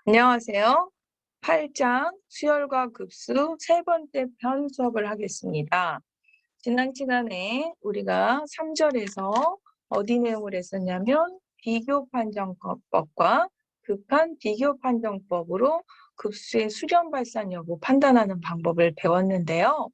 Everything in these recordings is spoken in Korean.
안녕하세요. 8장 수열과 급수 세 번째 편 수업을 하겠습니다. 지난 시간에 우리가 3절에서 어디 내용을 했었냐면 비교 판정법과 급한 비교 판정법으로 급수의 수렴 발산 여부 판단하는 방법을 배웠는데요.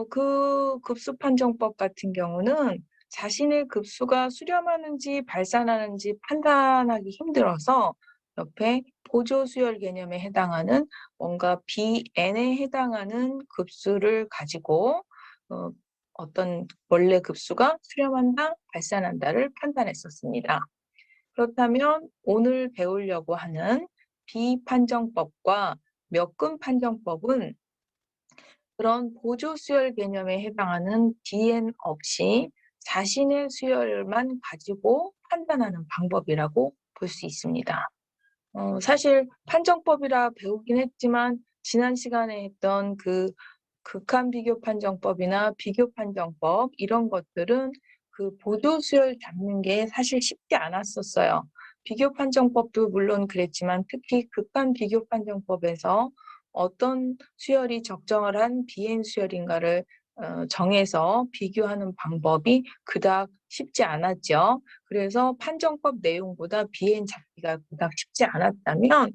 그 급수 판정법 같은 경우는 자신의 급수가 수렴하는지 발산하는지 판단하기 힘들어서 옆에 보조 수열 개념에 해당하는 뭔가 Bn에 해당하는 급수를 가지고 어, 어떤 원래 급수가 수렴한다, 발산한다를 판단했었습니다. 그렇다면 오늘 배우려고 하는 비판정법과 몇근 판정법은 그런 보조 수열 개념에 해당하는 Dn 없이 자신의 수열만 가지고 판단하는 방법이라고 볼 수 있습니다. 사실 판정법이라 배우긴 했지만 지난 시간에 했던 그 극한 비교 판정법이나 비교 판정법 이런 것들은 그 보조 수열 잡는 게 사실 쉽지 않았었어요. 비교 판정법도 물론 그랬지만 특히 극한 비교 판정법에서 어떤 수열이 적정한 비엔 수열인가를 정해서 비교하는 방법이 그닥 쉽지 않았죠. 그래서 판정법 내용보다 비엔 잡기가 그닥 쉽지 않았다면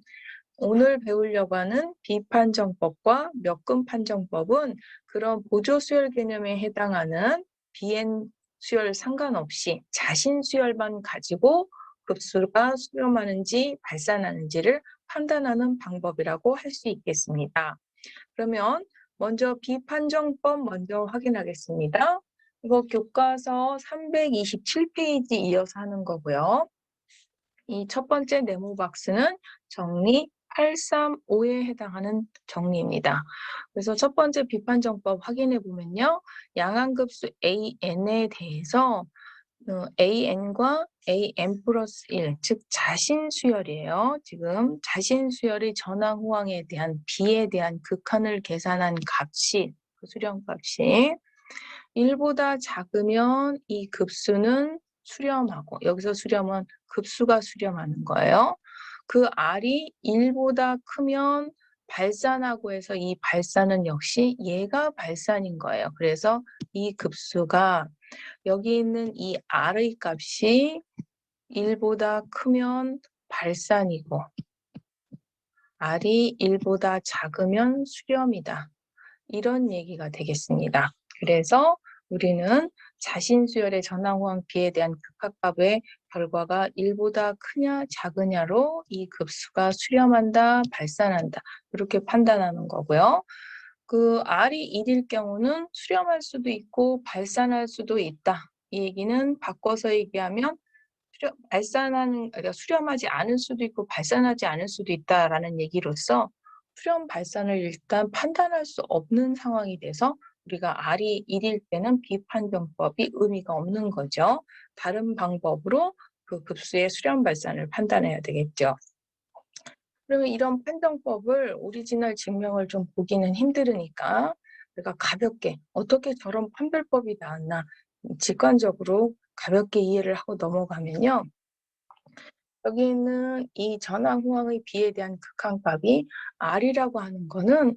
오늘 배우려고 하는 비판정법과 몇근 판정법은 그런 보조 수열 개념에 해당하는 비엔 수열 상관없이 자신 수열만 가지고 급수가 수렴하는지 발산하는지를 판단하는 방법이라고 할 수 있겠습니다. 그러면 먼저 비판정법 먼저 확인하겠습니다. 이거 교과서 327페이지 이어서 하는 거고요. 이 첫 번째 네모 박스는 정리 835에 해당하는 정리입니다. 그래서 첫 번째 비판정법 확인해 보면요. 양항급수 AN에 대해서 AN과 AN 플러스 1, 즉 자신 수열이에요. 지금 자신 수열의 전항 호항에 대한 B에 대한 극한을 계산한 값이, 그 수렴값이 1보다 작으면 이 급수는 수렴하고, 여기서 수렴은 급수가 수렴하는 거예요. 그 R이 1보다 크면 발산하고 해서 이 발산은 역시 얘가 발산인 거예요. 그래서 이 급수가 여기 있는 이 R의 값이 1보다 크면 발산이고 R이 1보다 작으면 수렴이다. 이런 얘기가 되겠습니다. 그래서 우리는 자신 수열의 전항호항 B에 대한 극합값의 결과가 1보다 크냐 작으냐로 이 급수가 수렴한다, 발산한다 이렇게 판단하는 거고요. 그 R이 1일 경우는 수렴할 수도 있고 발산할 수도 있다. 이 얘기는 바꿔서 얘기하면 그러니까 수렴하지 않을 수도 있고 발산하지 않을 수도 있다라는 얘기로서 수렴 발산을 일단 판단할 수 없는 상황이 돼서 우리가 R이 1일 때는 비판정법이 의미가 없는 거죠. 다른 방법으로 그 급수의 수렴 발산을 판단해야 되겠죠. 그러면 이런 판정법을 오리지널 증명을 좀 보기는 힘들으니까 우리가 가볍게 어떻게 저런 판별법이 나왔나 직관적으로 가볍게 이해를 하고 넘어가면요. 여기 있는 이 전항호항의 B에 대한 극한값이 R이라고 하는 거는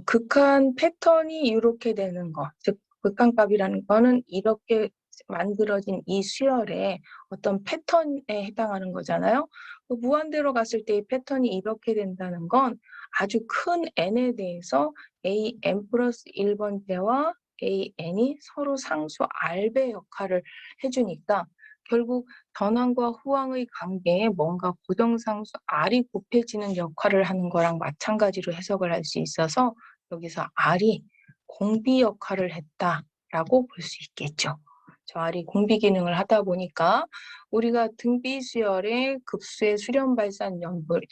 극한 패턴이 이렇게 되는 거, 즉 극한값이라는 거는 이렇게 만들어진 이 수열의 어떤 패턴에 해당하는 거잖아요. 무한대로 갔을 때 이 패턴이 이렇게 된다는 건 아주 큰 n에 대해서 an 플러스 1번째와 an이 서로 상수 r배 역할을 해주니까 결국 전항과 후항의 관계에 뭔가 고정상수 R이 곱해지는 역할을 하는 거랑 마찬가지로 해석을 할 수 있어서 여기서 R이 공비 역할을 했다라고 볼 수 있겠죠. 저 R이 공비 기능을 하다 보니까 우리가 등비수열의 급수의 수렴 발산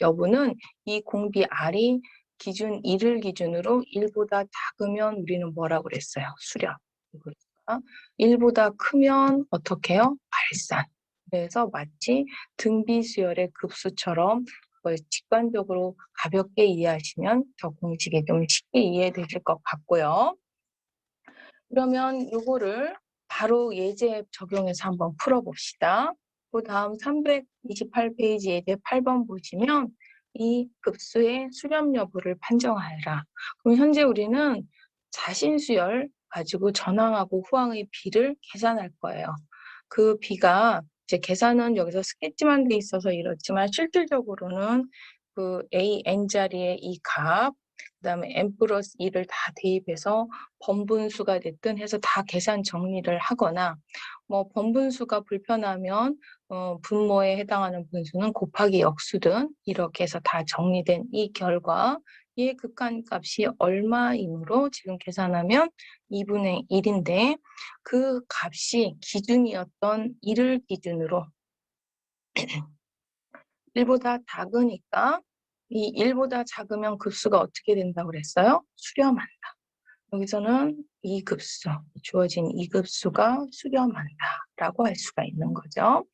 여부는 이 공비 R이 기준 1을 기준으로 1보다 작으면 우리는 뭐라고 그랬어요? 수렴. 1보다 크면 어떻게 해요? 발산. 그래서 마치 등비수열의 급수처럼 그걸 직관적으로 가볍게 이해하시면 저 공식이 좀 쉽게 이해되실 것 같고요. 그러면 이거를 바로 예제 적용해서 한번 풀어봅시다. 그 다음 328페이지 예제 8번 보시면 이 급수의 수렴 여부를 판정하여라. 그럼 현재 우리는 자신수열 가지고 전항하고 후항의 비를 계산할 거예요. 그 비가 이제 계산은 여기서 스케치만 돼 있어서 이렇지만 실질적으로는 그 a n 자리에 이 값, 그다음에 n 플러스 2를 다 대입해서 번분수가 됐든 해서 다 계산 정리를 하거나 뭐 번분수가 불편하면 분모에 해당하는 분수는 곱하기 역수든 이렇게 해서 다 정리된 이 결과 의 극한값이 얼마이므로 지금 계산하면 2분의 1인데 그 값이 기준이었던 1을 기준으로 1보다 작으니까 이 1보다 작으면 급수가 어떻게 된다고 그랬어요? 수렴한다. 여기서는 이 급수, 주어진 이 급수가 수렴한다라고 할 수가 있는 거죠.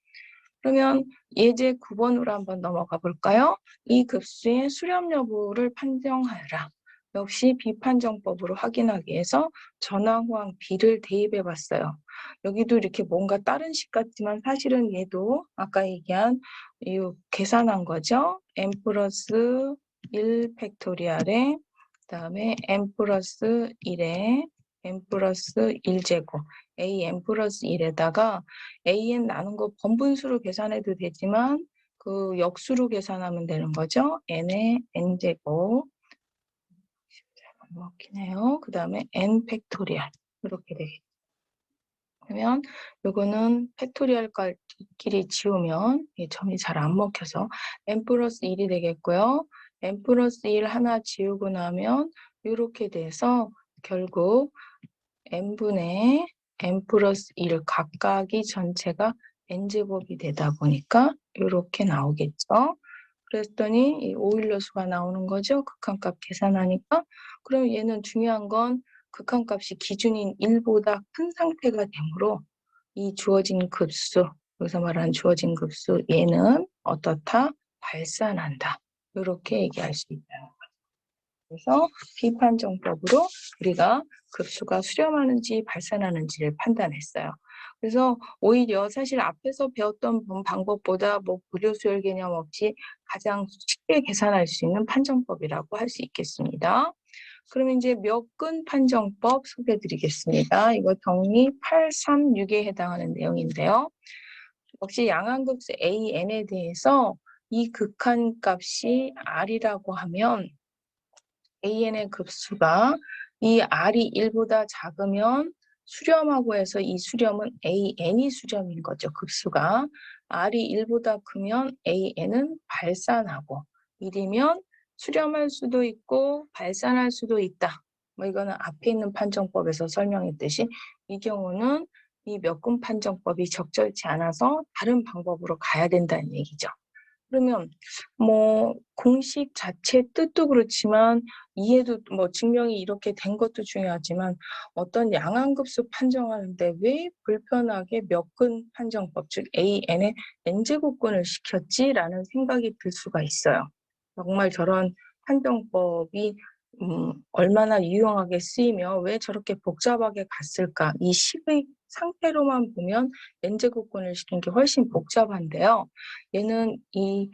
그러면 예제 9번으로 한번 넘어가 볼까요? 이 급수의 수렴 여부를 판정하여라. 역시 비판정법으로 확인하기 위해서 전항후항 비를 대입해 봤어요. 여기도 이렇게 뭔가 다른 식 같지만 사실은 얘도 아까 얘기한 이 계산한 거죠. n 플러스 1 팩토리얼에 그다음에 n 플러스 1에 n 플러스 1제곱 an 플러스 1에다가 an 나눈 거 번분수로 계산해도 되지만 그 역수로 계산하면 되는 거죠. n의 n제곱 잘 안 먹긴 해요. 그 다음에 n 팩토리얼 이렇게 되겠죠. 그러면 요거는 팩토리얼끼리 지우면 이 점이 잘 안 먹혀서 n 플러스 1이 되겠고요. n 플러스 1 하나 지우고 나면 이렇게 돼서 결국 n분의 n 플러스 1 각각이 전체가 n제곱이 되다 보니까 이렇게 나오겠죠. 그랬더니 이 오일러수가 나오는 거죠. 극한값 계산하니까. 그럼 얘는 중요한 건 극한값이 기준인 1보다 큰 상태가 되므로 이 주어진 급수, 여기서 말하는 주어진 급수 얘는 어떻다? 발산한다. 이렇게 얘기할 수 있다는 거죠. 그래서 비판정법으로 우리가 급수가 수렴하는지 발산하는지를 판단했어요. 그래서 오히려 사실 앞에서 배웠던 방법보다 뭐 부조수열 개념 없이 가장 쉽게 계산할 수 있는 판정법이라고 할 수 있겠습니다. 그럼 이제 몇근 판정법 소개해 드리겠습니다. 이거 정리 836에 해당하는 내용인데요. 역시 양항급수 AN에 대해서 이 극한값이 R이라고 하면 AN의 급수가 이 R이 1보다 작으면 수렴하고 해서 이 수렴은 AN이 수렴인 거죠. 급수가. R이 1보다 크면 AN은 발산하고 1이면 수렴할 수도 있고 발산할 수도 있다. 뭐 이거는 앞에 있는 판정법에서 설명했듯이 이 경우는 이 몇근 판정법이 적절치 않아서 다른 방법으로 가야 된다는 얘기죠. 그러면 뭐 공식 자체 뜻도 그렇지만 이해도 뭐 증명이 이렇게 된 것도 중요하지만 어떤 양항급수 판정하는데 왜 불편하게 몇근 판정법 즉 AN에 n제곱근을 시켰지라는 생각이 들 수가 있어요. 정말 저런 판정법이 얼마나 유용하게 쓰이며 왜 저렇게 복잡하게 갔을까? 이 식의 상태로만 보면 n제곱근을 시킨 게 훨씬 복잡한데요. 얘는 이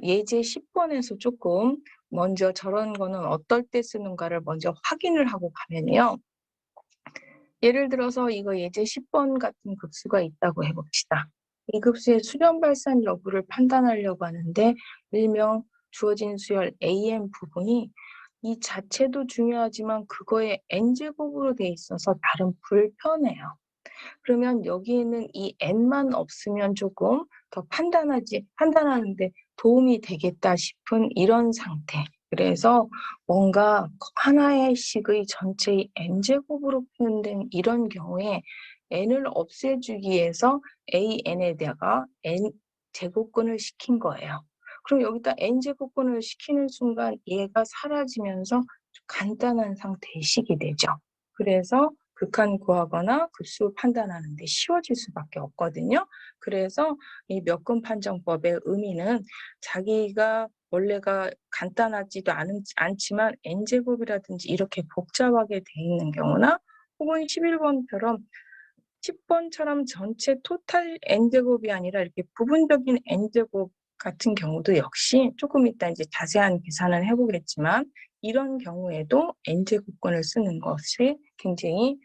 예제 10번에서 조금 먼저 저런 거는 어떨 때 쓰는가를 먼저 확인을 하고 가면요. 예를 들어서 이거 예제 10번 같은 급수가 있다고 해봅시다. 이 급수의 수렴 발산 여부를 판단하려고 하는데 일명 주어진 수열 AN 부분이 이 자체도 중요하지만 그거에 n제곱으로 돼 있어서 나름 불편해요. 그러면 여기에는 이 n만 없으면 조금 더 판단하는데 도움이 되겠다 싶은 이런 상태. 그래서 뭔가 하나의 식의 전체의 n제곱으로 표현된 이런 경우에 n을 없애주기 위해서 an에다가 n제곱근을 시킨 거예요. 그럼 여기다 n제곱근을 시키는 순간 얘가 사라지면서 간단한 상태의 식이 되죠. 그래서 극한 구하거나 급수 판단하는 데 쉬워질 수밖에 없거든요. 그래서 이 몇근 판정법의 의미는 자기가 원래가 간단하지도 않지만 n제곱이라든지 이렇게 복잡하게 돼 있는 경우나 혹은 11번처럼 10번처럼 전체 토탈 n제곱이 아니라 이렇게 부분적인 n제곱 같은 경우도 역시 조금 이따 이제 자세한 계산을 해보겠지만 이런 경우에도 n제곱권을 쓰는 것이 굉장히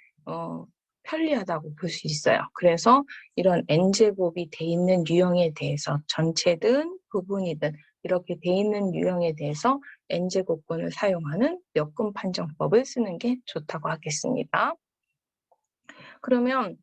편리하다고 볼 수 있어요. 그래서 이런 n제곱이 돼 있는 유형에 대해서 전체든 부분이든 이렇게 돼 있는 유형에 대해서 n제곱권을 사용하는 몇근 판정법을 쓰는 게 좋다고 하겠습니다. 그러면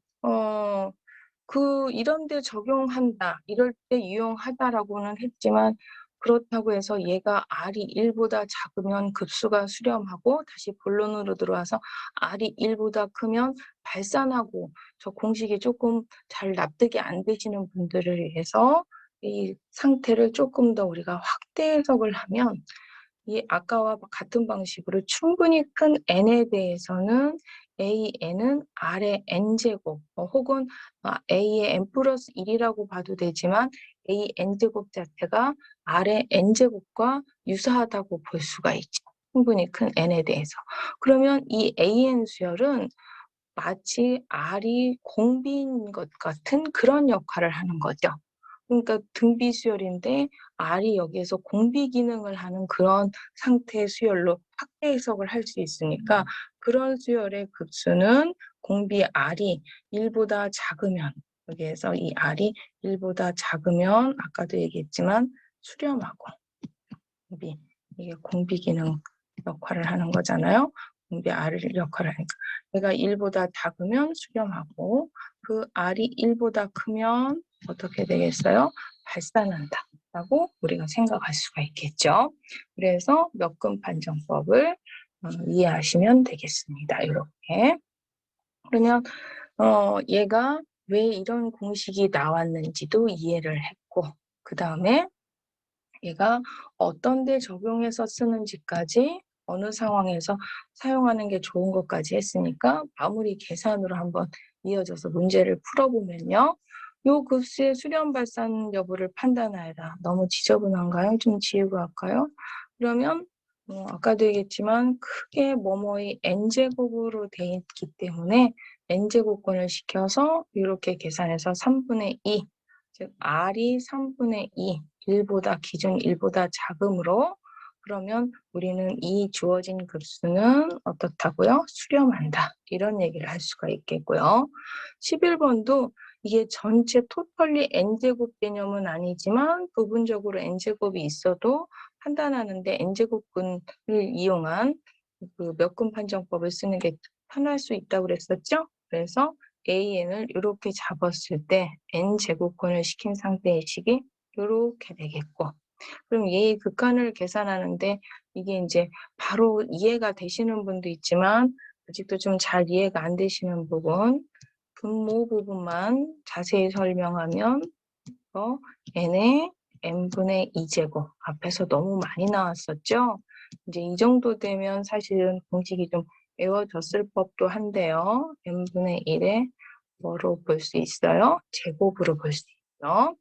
이런 데 적용한다, 이럴 때 유용하다라고는 했지만 그렇다고 해서 얘가 R이 1보다 작으면 급수가 수렴하고 다시 본론으로 들어와서 R이 1보다 크면 발산하고 저 공식이 조금 잘 납득이 안 되시는 분들을 위해서 이 상태를 조금 더 우리가 확대 해석을 하면 이 아까와 같은 방식으로 충분히 큰 n에 대해서는 AN은 R의 n제곱 혹은 A의 n 플러스 1이라고 봐도 되지만 A n제곱 자체가 R의 n제곱과 유사하다고 볼 수가 있죠. 충분히 큰 n에 대해서. 그러면 이 AN 수열은 마치 R이 공비인 것 같은 그런 역할을 하는 거죠. 그러니까 등비 수열인데 R이 여기에서 공비 기능을 하는 그런 상태의 수열로 확대 해석을 할 수 있으니까 그런 수열의 급수는 공비 R이 1보다 작으면 여기에서 이 R이 1보다 작으면 아까도 얘기했지만 수렴하고 공비, 이게 공비 기능 역할을 하는 거잖아요. 공비 R을 역할을 하니까 얘가 1보다 작으면 수렴하고 그 R이 1보다 크면 어떻게 되겠어요? 발산한다 라고 우리가 생각할 수가 있겠죠. 그래서 몇근 판정법을 이해하시면 되겠습니다. 이렇게. 그러면 얘가 왜 이런 공식이 나왔는지도 이해를 했고 그 다음에 얘가 어떤 데 적용해서 쓰는지까지 어느 상황에서 사용하는 게 좋은 것까지 했으니까 마무리 계산으로 한번 이어져서 문제를 풀어보면요. 요 급수의 수렴 발산 여부를 판단하여라. 너무 지저분한가요? 좀 지우고 할까요? 그러면 아까도 얘기했지만 크게 뭐뭐의 n제곱으로 돼 있기 때문에 n제곱권을 시켜서 이렇게 계산해서 3분의 2, 즉 R이 3분의 2, 1보다 기준 1보다 작으므로 그러면 우리는 이 주어진 급수는 어떻다고요? 수렴한다. 이런 얘기를 할 수가 있겠고요. 11번도 이게 전체 토탈리 n제곱 개념은 아니지만 부분적으로 n제곱이 있어도 판단하는데 n제곱근을 이용한 그 몇근 판정법을 쓰는 게 편할 수 있다고 그랬었죠? 그래서 AN을 이렇게 잡았을 때 n제곱근을 시킨 상태의 식이 이렇게 되겠고 그럼 얘의 극한을 계산하는데 이게 이제 바로 이해가 되시는 분도 있지만 아직도 좀 잘 이해가 안 되시는 부분 분모 부분만 자세히 설명하면 n의 n분의 2제곱 앞에서 너무 많이 나왔었죠. 이제 이 정도 되면 사실은 공식이 좀 외워졌을 법도 한데요. n분의 1에 뭐로 볼 수 있어요? 제곱으로 볼 수 있죠.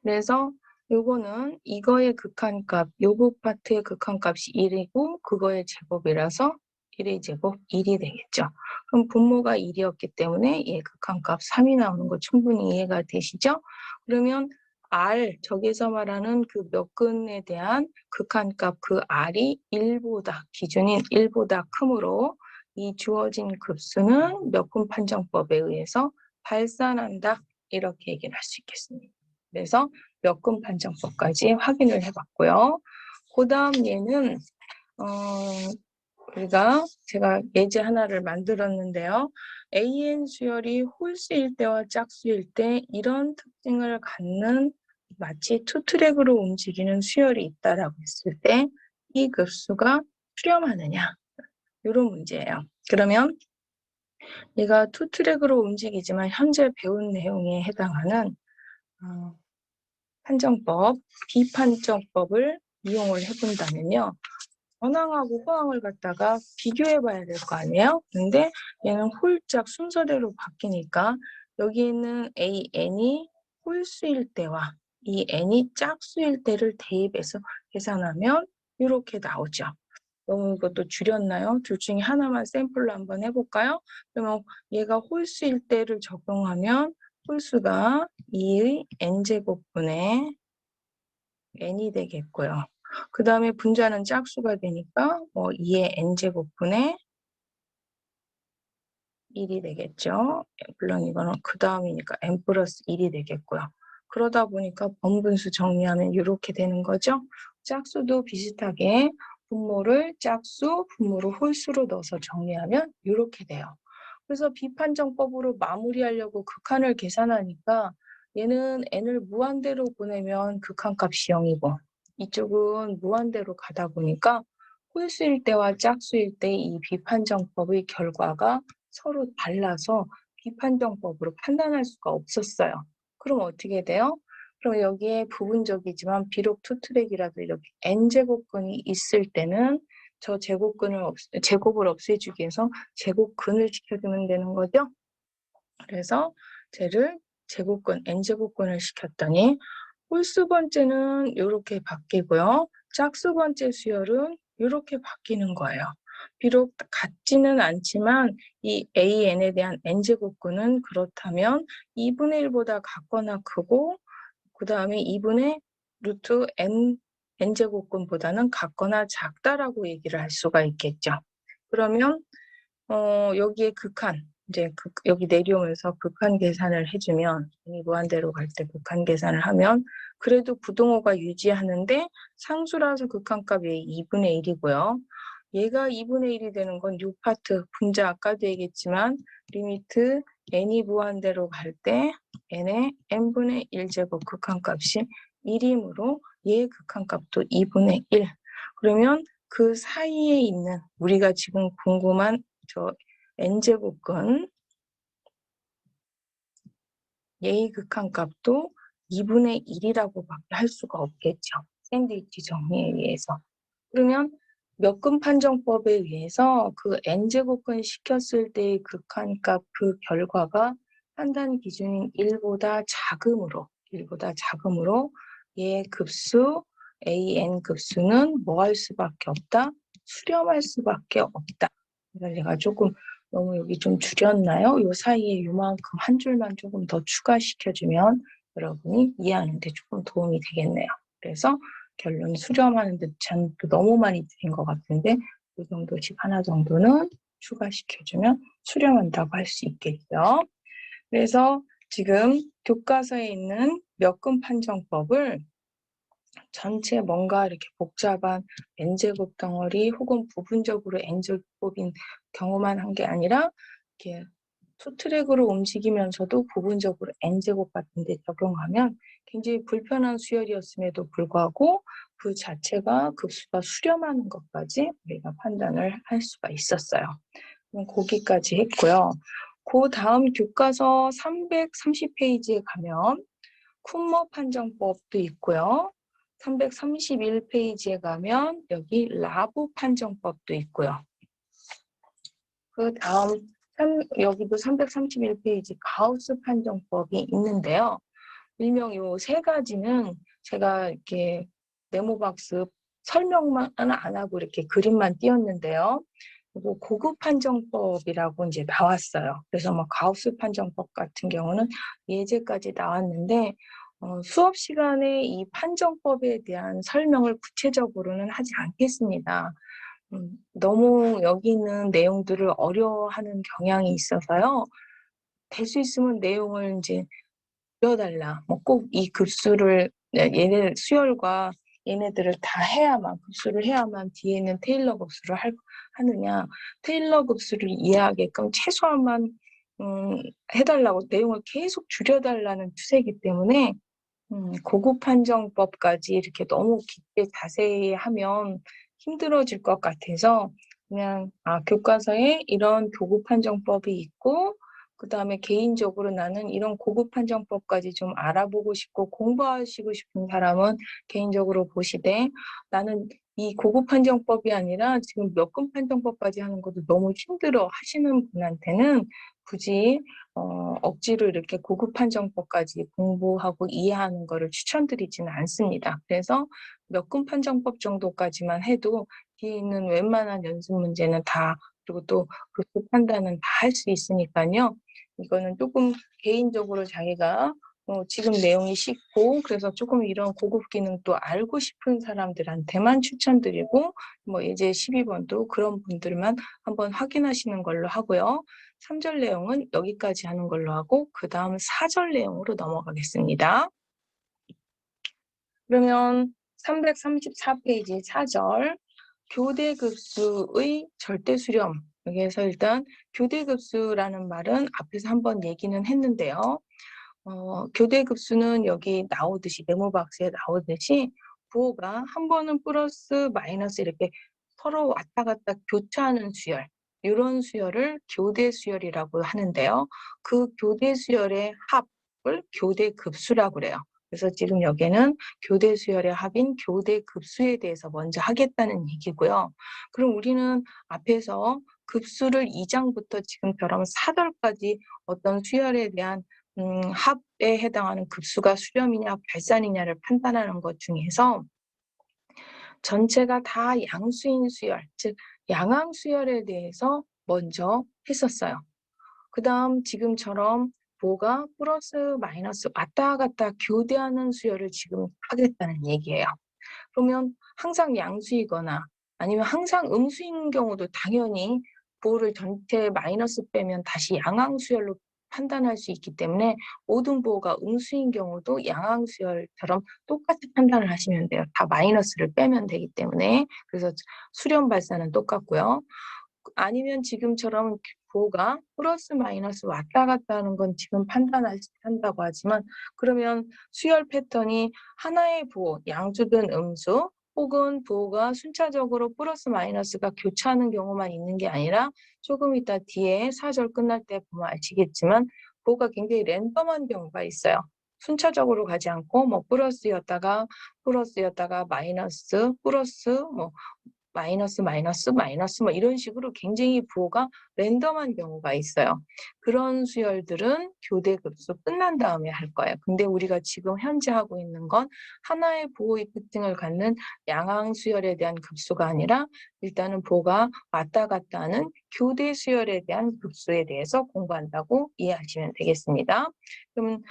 그래서 요거는 이거의 극한값, 요거 파트의 극한값이 1이고 그거의 제곱이라서 1의 제곱 1이 되겠죠. 그럼 분모가 1이었기 때문에 얘 극한값 3이 나오는 거 충분히 이해가 되시죠? 그러면 R, 저기서 말하는 그 몇 근에 대한 극한값 그 R이 1보다, 기준인 1보다 크므로 이 주어진 급수는 몇 근 판정법에 의해서 발산한다. 이렇게 얘기를 할 수 있겠습니다. 그래서 몇근 판정법까지 확인을 해봤고요. 그 다음 얘는 제가 예제 하나를 만들었는데요. AN 수열이 홀수일 때와 짝수일 때 이런 특징을 갖는 마치 투트랙으로 움직이는 수열이 있다라고 했을 때 이 급수가 수렴하느냐 이런 문제예요. 그러면 얘가 투트랙으로 움직이지만 현재 배운 내용에 해당하는 판정법, 비판정법을 이용을 해본다면요. 전항하고 호항을 갖다가 비교해 봐야 될 거 아니에요? 근데 얘는 홀짝 순서대로 바뀌니까 여기 있는 AN이 홀수일 때와 이 N이 짝수일 때를 대입해서 계산하면 이렇게 나오죠. 너무 이것도 줄였나요? 둘 중에 하나만 샘플로 한번 해볼까요? 그러면 얘가 홀수일 때를 적용하면 홀수가 2의 n제곱분의 n이 되겠고요. 그 다음에 분자는 짝수가 되니까 2의 n제곱분의 1이 되겠죠. 물론 이거는 그 다음이니까 n 플러스 1이 되겠고요. 그러다 보니까 번분수 정리하면 이렇게 되는 거죠. 짝수도 비슷하게 분모를 짝수, 분모를 홀수로 넣어서 정리하면 이렇게 돼요. 그래서 비판정법으로 마무리하려고 극한을 계산하니까 얘는 n을 무한대로 보내면 극한값이 0이고 이쪽은 무한대로 가다 보니까 홀수일 때와 짝수일 때 이 비판정법의 결과가 서로 달라서 비판정법으로 판단할 수가 없었어요. 그럼 어떻게 돼요? 그럼 여기에 부분적이지만 비록 투트랙이라도 이렇게 n제곱근이 있을 때는 저 제곱을 없애주기 위해서 제곱근을 시켜주면 되는 거죠. 그래서 쟤를 제곱근, n제곱근을 시켰더니 홀수 번째는 이렇게 바뀌고요. 짝수 번째 수열은 이렇게 바뀌는 거예요. 비록 같지는 않지만 이 AN에 대한 n제곱근은 그렇다면 2분의 1보다 같거나 크고 그 다음에 2분의 루트 n제곱근보다는 같거나 작다라고 얘기를 할 수가 있겠죠. 그러면 여기에 극한, 이제 여기 내려오면서 극한 계산을 해주면, 이 무한대로 갈 때 극한 계산을 하면, 그래도 부동호가 유지하는데 상수라서 극한값이 2분의 1이고요. 얘가 2분의 1이 되는 건 이 파트, 분자 아까도 얘기했지만, 리미트 n이 무한대로 갈 때 n의 n분의 1제곱 극한값이 1이므로 얘의 극한값도 2분의 1. 그러면 그 사이에 있는 우리가 지금 궁금한 저 n제곱근 얘의 극한값도 2분의 1이라고밖에 할 수가 없겠죠. 샌드위치 정리에 의해서. 그러면 몇근 판정법에 의해서 그 n제곱근 시켰을 때의 극한값 그 결과가 판단 기준인 1보다 작음으로 얘 급수 an 급수는 뭐 할 수밖에 없다? 수렴할 수밖에 없다. 그래서 제가 조금 너무 여기 좀 줄였나요? 요 사이에 요만큼 한 줄만 조금 더 추가시켜주면 여러분이 이해하는 데 조금 도움이 되겠네요. 그래서 결론 수렴하는 데 전 너무 많이 드린 것 같은데 이 정도씩 하나 정도는 추가시켜주면 수렴한다고 할 수 있겠죠. 그래서 지금 교과서에 있는 몇근 판정법을 전체 뭔가 이렇게 복잡한 n제곱 덩어리 혹은 부분적으로 n제곱인 경우만 한 게 아니라 이렇게 투트랙으로 움직이면서도 부분적으로 n제곱 같은 데 적용하면 굉장히 불편한 수열이었음에도 불구하고 그 자체가 급수가 수렴하는 것까지 우리가 판단을 할 수가 있었어요. 그럼 거기까지 했고요. 그 다음 교과서 330페이지에 가면 쿤머 판정법도 있고요. 331페이지에 가면 여기 라브 판정법도 있고요. 그 다음 여기도 331페이지 가우스 판정법이 있는데요. 일명 요 세 가지는 제가 이렇게 네모박스 설명만 안 하고 이렇게 그림만 띄웠는데요. 그리고 고급 판정법이라고 이제 나왔어요. 그래서 뭐 가우스 판정법 같은 경우는 예제까지 나왔는데 수업 시간에 이 판정법에 대한 설명을 구체적으로는 하지 않겠습니다. 너무 여기 있는 내용들을 어려워하는 경향이 있어서요. 될 수 있으면 내용을 이제 줄여달라. 뭐 꼭 이 급수를 얘네 수열과 얘네들을 다 해야만 급수를 해야만 뒤에는 테일러 급수를 하느냐. 테일러 급수를 이해하게끔 최소한만 해달라고 내용을 계속 줄여달라는 추세이기 때문에 고급 판정법까지 이렇게 너무 깊게 자세히 하면 힘들어질 것 같아서 그냥 교과서에 이런 고급 판정법이 있고 그다음에 개인적으로 나는 이런 고급 판정법까지 좀 알아보고 싶고 공부하시고 싶은 사람은 개인적으로 보시되, 나는 이 고급 판정법이 아니라 지금 몇금 판정법까지 하는 것도 너무 힘들어 하시는 분한테는 굳이 억지로 이렇게 고급 판정법까지 공부하고 이해하는 거를 추천드리지는 않습니다. 그래서 몇금 판정법 정도까지만 해도 뒤에 있는 웬만한 연습 문제는 다, 그리고 또 교수 판단은 다 할 수 있으니까요. 이거는 조금 개인적으로 자기가 지금 내용이 쉽고 그래서 조금 이런 고급 기능도 알고 싶은 사람들한테만 추천드리고, 뭐 예제 12번도 그런 분들만 한번 확인하시는 걸로 하고요. 3절 내용은 여기까지 하는 걸로 하고 그 다음 4절 내용으로 넘어가겠습니다. 그러면 334페이지 4절, 교대급수의 절대수렴. 여기에서 일단 교대급수라는 말은 앞에서 한번 얘기는 했는데요. 교대급수는 여기 나오듯이, 네모박스에 나오듯이 부호가 한 번은 플러스 마이너스 이렇게 서로 왔다 갔다 교차하는 수열, 이런 수열을 교대수열이라고 하는데요. 그 교대수열의 합을 교대급수라고 그래요. 그래서 지금 여기는 교대수열의 합인 교대급수에 대해서 먼저 하겠다는 얘기고요. 그럼 우리는 앞에서 급수를 2장부터 지금처럼 4절까지 어떤 수열에 대한 합에 해당하는 급수가 수렴이냐 발산이냐를 판단하는 것 중에서 전체가 다 양수인 수열, 즉 양항수열에 대해서 먼저 했었어요. 그 다음 지금처럼 부호가 플러스 마이너스 왔다 갔다 교대하는 수열을 지금 하겠다는 얘기예요. 그러면 항상 양수이거나 아니면 항상 음수인 경우도 당연히 부호를 전체 마이너스 빼면 다시 양항수열로 판단할 수 있기 때문에 모든 부호가 음수인 경우도 양항수열처럼 똑같이 판단을 하시면 돼요. 다 마이너스를 빼면 되기 때문에. 그래서 수렴 발산은 똑같고요. 아니면 지금처럼 부호가 플러스 마이너스 왔다 갔다 하는 건 지금 판단한다고 하지만, 그러면 수열 패턴이 하나의 부호, 양수든 음수, 혹은 부호가 순차적으로 플러스 마이너스가 교차하는 경우만 있는 게 아니라, 조금 이따 뒤에 4절 끝날 때 보면 아시겠지만 부호가 굉장히 랜덤한 경우가 있어요. 순차적으로 가지 않고 뭐 플러스였다가 마이너스 플러스 뭐 마이너스 마이너스 마이너스 뭐 이런 식으로 굉장히 부호가 랜덤한 경우가 있어요. 그런 수열들은 교대급수 끝난 다음에 할 거예요. 근데 우리가 지금 현재 하고 있는 건 하나의 부호의 특징을 갖는 양항수열에 대한 급수가 아니라 일단은 부호가 왔다 갔다 하는 교대수열에 대한 급수에 대해서 공부한다고 이해하시면 되겠습니다. 그러면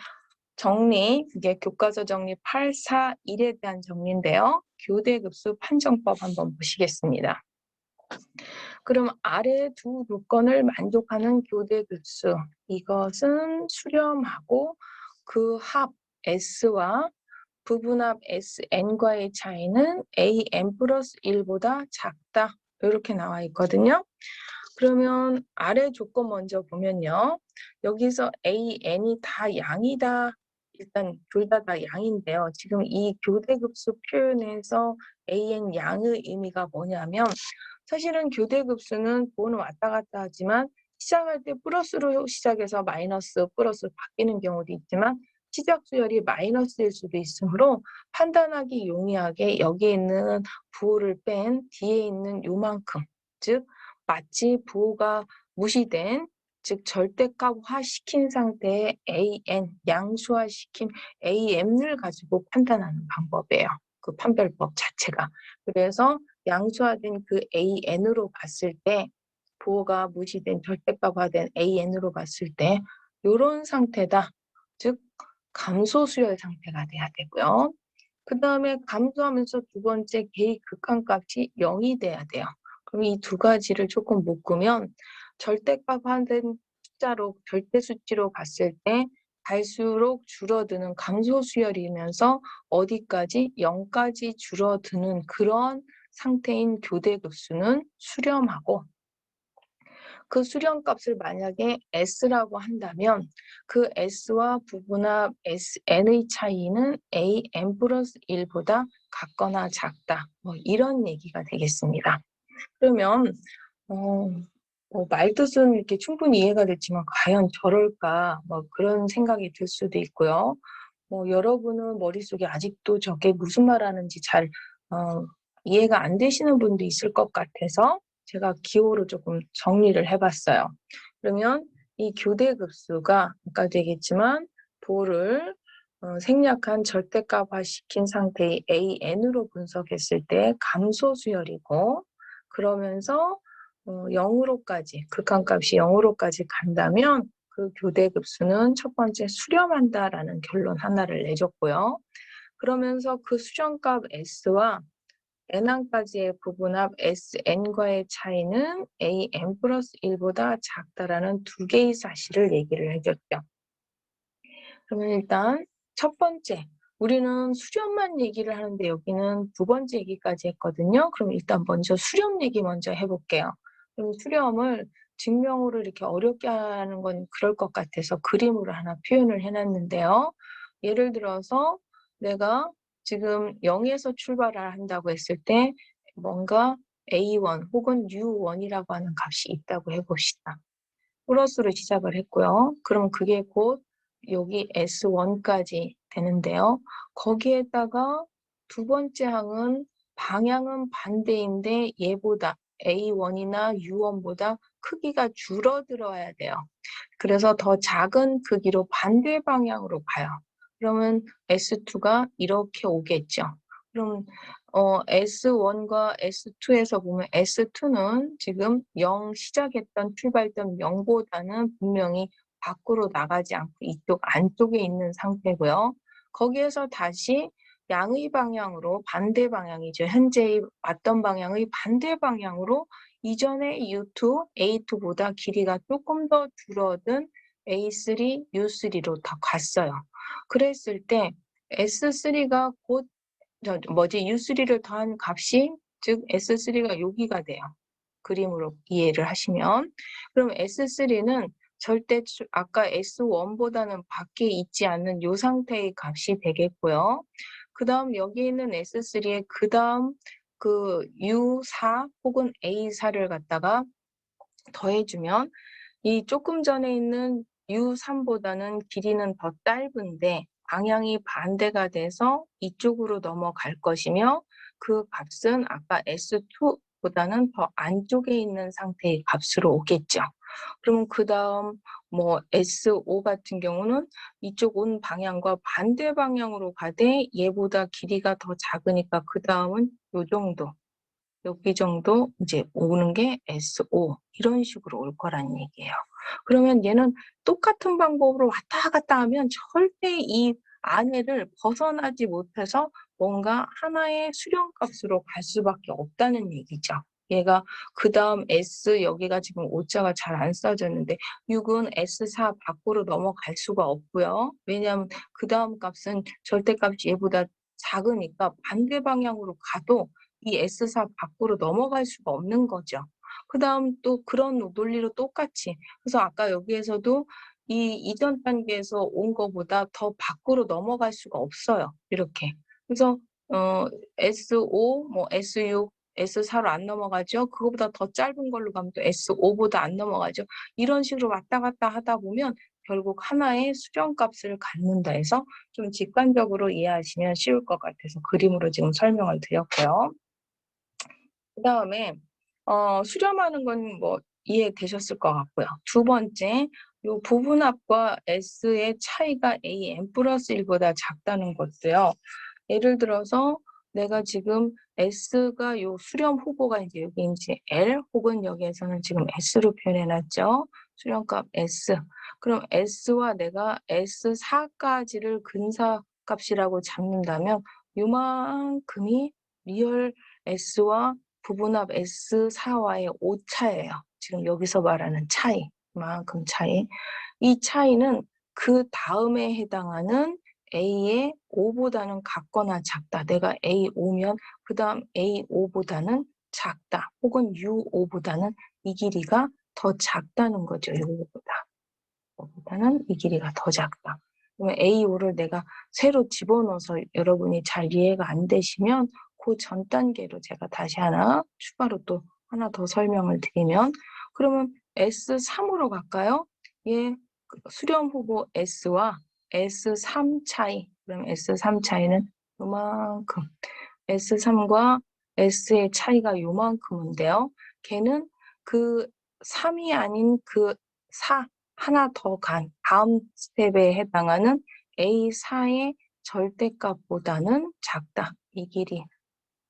정리, 이게 교과서 정리 841에 대한 정리인데요. 교대급수 판정법 한번 보시겠습니다. 그럼 아래 두 조건을 만족하는 교대급수, 이것은 수렴하고 그 합 S와 부분합 SN과의 차이는 AN 플러스 1보다 작다. 이렇게 나와 있거든요. 그러면 아래 조건 먼저 보면요. 여기서 AN이 다 양이다. 일단 둘 다 양인데요. 지금 이 교대급수 표현에서 AN 양의 의미가 뭐냐면, 사실은 교대급수는 부호는 왔다 갔다 하지만 시작할 때 플러스로 시작해서 마이너스, 플러스 바뀌는 경우도 있지만 시작 수열이 마이너스일 수도 있으므로 판단하기 용이하게 여기에 있는 부호를 뺀 뒤에 있는 요만큼, 즉 마치 부호가 무시된, 즉 절대값화시킨 상태의 AN, 양수화시킨 AM을 가지고 판단하는 방법이에요. 그 판별법 자체가. 그래서 양수화된 그 AN으로 봤을 때, 부호가 무시된 절대값화된 AN으로 봤을 때 이런 상태다. 즉 감소수열 상태가 돼야 되고요. 그 다음에 감소하면서 두 번째 개의 극한값이 0이 돼야 돼요. 그럼 이 두 가지를 조금 묶으면 절대값화된 숫자로, 절대 수치로 봤을 때 갈수록 줄어드는 감소수열이면서 어디까지? 0까지 줄어드는 그런 상태인 교대급수는 수렴하고, 그 수렴값을 만약에 S라고 한다면 그 S와 부분합 N의 차이는 AN 플러스 1보다 같거나 작다. 뭐 이런 얘기가 되겠습니다. 그러면 말뜻은 이렇게 충분히 이해가 됐지만 과연 저럴까? 뭐 그런 생각이 들 수도 있고요. 여러분은 머릿속에 아직도 저게 무슨 말하는지 잘 이해가 안 되시는 분도 있을 것 같아서 제가 기호로 조금 정리를 해봤어요. 그러면 이 교대급수가 아까도 얘기했지만 도를 생략한 절대값화시킨 상태의 AN으로 분석했을 때 감소 수열이고, 그러면서 0으로까지 극한값이 0으로까지 간다면 그 교대급수는 첫 번째 수렴한다라는 결론 하나를 내줬고요. 그러면서 그 수렴값 S와 n항까지의 부분합 Sn과의 차이는 an 플러스 1보다 작다라는 두 개의 사실을 얘기를 해줬죠. 그러면 일단 첫 번째, 우리는 수렴만 얘기를 하는데 여기는 두 번째 얘기까지 했거든요. 그럼 일단 먼저 수렴 얘기 먼저 해볼게요. 그럼 수렴을 증명으로 이렇게 어렵게 하는 건 그럴 것 같아서 그림으로 하나 표현을 해놨는데요. 예를 들어서 내가 지금 0에서 출발을 한다고 했을 때 뭔가 A1 혹은 U1이라고 하는 값이 있다고 해봅시다. 플러스로 시작을 했고요. 그럼 그게 곧 여기 S1까지 되는데요. 거기에다가 두 번째 항은 방향은 반대인데 얘보다 A1이나 U1보다 크기가 줄어들어야 돼요. 그래서 더 작은 크기로 반대 방향으로 가요. 그러면 S2가 이렇게 오겠죠. 그럼 S1과 S2에서 보면 S2는 지금 0 시작했던 출발점 0보다는 분명히 밖으로 나가지 않고 이쪽 안쪽에 있는 상태고요. 거기에서 다시 양의 방향으로 반대 방향이죠. 현재 왔던 방향의 반대 방향으로 이전의 U2, A2보다 길이가 조금 더 줄어든 A3, U3로 다 갔어요. 그랬을 때 S3가 곧 U3를 더한 값이 즉 S3가 여기가 돼요. 그림으로 이해를 하시면. 그럼 S3는 절대 아까 S1보다는 밖에 있지 않는 이 상태의 값이 되겠고요. 그 다음 여기 있는 S3에 그 다음 그 U4 혹은 A4를 갖다가 더해주면 이 조금 전에 있는 U3보다는 길이는 더 짧은데 방향이 반대가 돼서 이쪽으로 넘어갈 것이며 그 값은 아까 S2보다는 더 안쪽에 있는 상태의 값으로 오겠죠. 그러면 그 다음 S5 같은 경우는 이쪽 온 방향과 반대 방향으로 가되 얘보다 길이가 더 작으니까 그 다음은 요 정도. 여기 정도 이제 오는 게 S5 이런 식으로 올 거란 얘기예요. 그러면 얘는 똑같은 방법으로 왔다 갔다 하면 절대 이 안에를 벗어나지 못해서 뭔가 하나의 수렴값으로 갈 수밖에 없다는 얘기죠. 얘가 그 다음 S 여기가 지금 오자가 잘 안 써졌는데 6은 S4 밖으로 넘어갈 수가 없고요. 왜냐하면 그 다음 값은 절대값이 얘보다 작으니까 반대 방향으로 가도 이 S4 밖으로 넘어갈 수가 없는 거죠. 그 다음 또 그런 논리로 똑같이. 그래서 아까 여기에서도 이 이전 단계에서 온 거보다 더 밖으로 넘어갈 수가 없어요. 이렇게. 그래서 S5, S6, S4로 안 넘어가죠. 그거보다 더 짧은 걸로 가면 또 S5보다 안 넘어가죠. 이런 식으로 왔다 갔다 하다 보면 결국 하나의 수렴값을 갖는다 해서 좀 직관적으로 이해하시면 쉬울 것 같아서 그림으로 지금 설명을 드렸고요. 그 다음에 수렴하는 건 이해되셨을 것 같고요. 두 번째, 요 부분합과 S의 차이가 AN 플러스 1보다 작다는 것도요. 예를 들어서 내가 지금 S가 요 수렴 후보가 이제 여기 이제 L 혹은 여기에서는 지금 S로 표현해놨죠. 수렴값 S. 그럼 S와 내가 S4까지를 근사값이라고 잡는다면 요만큼이 리얼 S와 부분합 S4와의 오차예요. 지금 여기서 말하는 차이, 이만큼 차이. 이 차이는 그 다음에 해당하는 A의 5보다는 같거나 작다. 내가 A5면 그 다음 A5보다는 작다. 혹은 U5보다는 이 길이가 더 작다는 거죠. 이거보다. 이거보다는 이 길이가 더 작다. 그러면 A5를 내가 새로 집어넣어서 여러분이 잘 이해가 안 되시면 그 전 단계로 제가 다시 하나 추가로 또 하나 더 설명을 드리면 그러면 S3으로 갈까요? 예, 수렴 후보 S와 S3 차이. 그럼 S3 차이는 요만큼. S3과 S의 차이가 요만큼인데요. 걔는 그 3이 아닌 그 4, 하나 더 간 다음 스텝에 해당하는 A4의 절대값보다는 작다. 이 길이.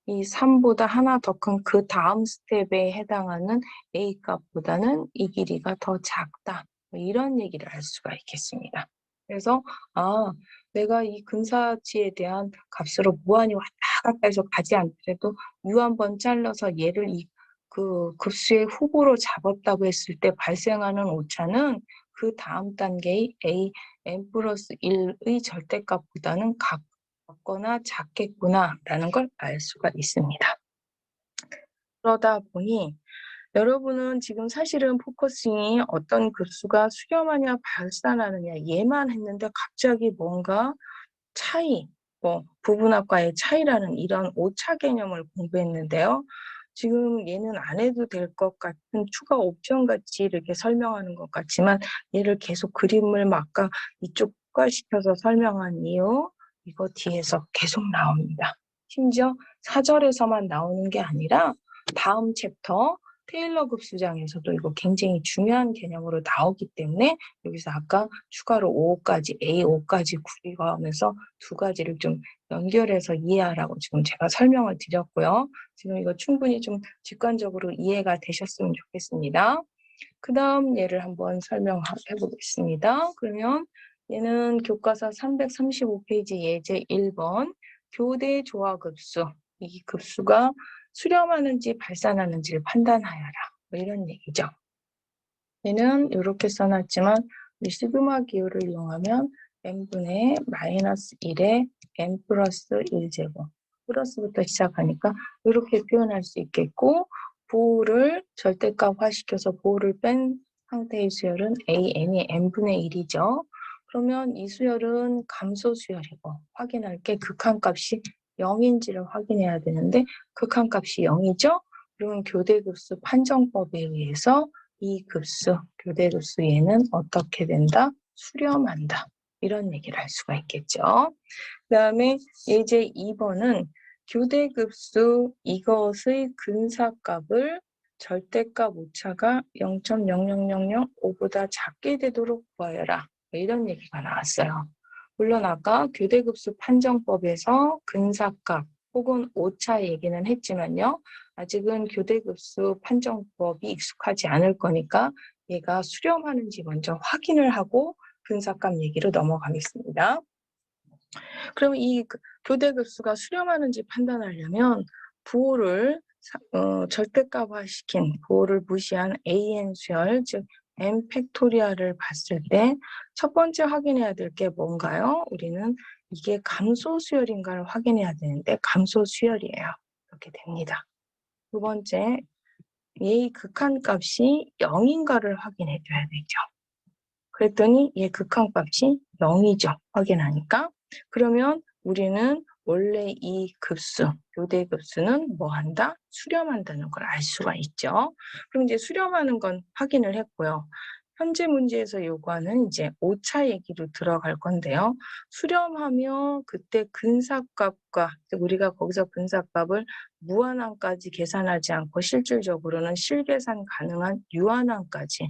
이 3보다 하나 더 큰 그 다음 스텝에 해당하는 A 값보다는 이 길이가 더 작다. 뭐 이런 얘기를 할 수가 있겠습니다. 그래서 내가 이 근사치에 대한 값으로 무한히 왔다 갔다 해서 가지 않더라도 U 한번 잘라서 얘를 그 급수의 후보로 잡았다고 했을 때 발생하는 오차는 그 다음 단계의 A n 플러스 1의 절대값보다는 작거나 작겠구나라는 걸 알 수가 있습니다. 그러다 보니 여러분은 지금 사실은 포커싱이 어떤 급수가 수렴하냐 발산하느냐 얘만 했는데 갑자기 뭔가 차이, 부분합과의 차이라는 이런 오차 개념을 공부했는데요. 지금 얘는 안 해도 될 것 같은 추가 옵션 같이 이렇게 설명하는 것 같지만 얘를 계속 그림을 막 아까 이쪽 추가시켜서 설명한 이유 이거 뒤에서 계속 나옵니다. 심지어 4절에서만 나오는 게 아니라 다음 챕터 테일러 급수장에서도 이거 굉장히 중요한 개념으로 나오기 때문에 여기서 아까 추가로 5까지 A5까지 구비하면서 두 가지를 좀 연결해서 이해하라고 지금 제가 설명을 드렸고요. 지금 이거 충분히 좀 직관적으로 이해가 되셨으면 좋겠습니다. 그 다음 예를 한번 설명해 보겠습니다. 그러면 얘는 교과서 335페이지 예제 1번 교대 조화급수. 이 급수가 수렴하는지 발산하는지를 판단하여라. 뭐 이런 얘기죠. 얘는 이렇게 써놨지만 이 시그마 기호를 이용하면 n분의 마이너스 1에 n 플러스 1제곱 플러스부터 시작하니까 이렇게 표현할 수 있겠고 보호를 절대값화시켜서 보호를 뺀 상태의 수열은 an이 n분의 1이죠. 그러면 이 수열은 감소 수열이고 확인할 게 극한값이 0인지를 확인해야 되는데 극한값이 0이죠. 그러면 교대급수 판정법에 의해서 이 급수, 교대 급수 얘는 어떻게 된다? 수렴한다. 이런 얘기를 할 수가 있겠죠. 그 다음에 예제 2번은 교대 급수 이것의 근사값을 절대값 오차가 0.00005보다 작게 되도록 구하여라. 이런 얘기가 나왔어요. 물론 아까 교대급수 판정법에서 근사값 혹은 오차 얘기는 했지만요. 아직은 교대급수 판정법이 익숙하지 않을 거니까 얘가 수렴하는지 먼저 확인을 하고 근사값 얘기로 넘어가겠습니다. 그럼 이 교대급수가 수렴하는지 판단하려면 부호를 절대값화시킨 부호를 무시한 an 수열, 즉 n 팩토리얼을 봤을 때 첫 번째 확인해야 될 게 뭔가요? 우리는 이게 감소 수열인가를 확인해야 되는데 감소 수열이에요. 이렇게 됩니다. 두 번째, 얘의 극한값이 0인가를 확인해 줘야 되죠. 그랬더니 얘 극한값이 0이죠. 확인하니까. 그러면 우리는 원래 이 급수, 교대 급수는 뭐 한다? 수렴한다는 걸 알 수가 있죠. 그럼 이제 수렴하는 건 확인을 했고요. 현재 문제에서 요구하는 이제 오차 얘기로 들어갈 건데요. 수렴하며 그때 근사값과 우리가 거기서 근사값을 무한항까지 계산하지 않고 실질적으로는 실계산 가능한 유한항까지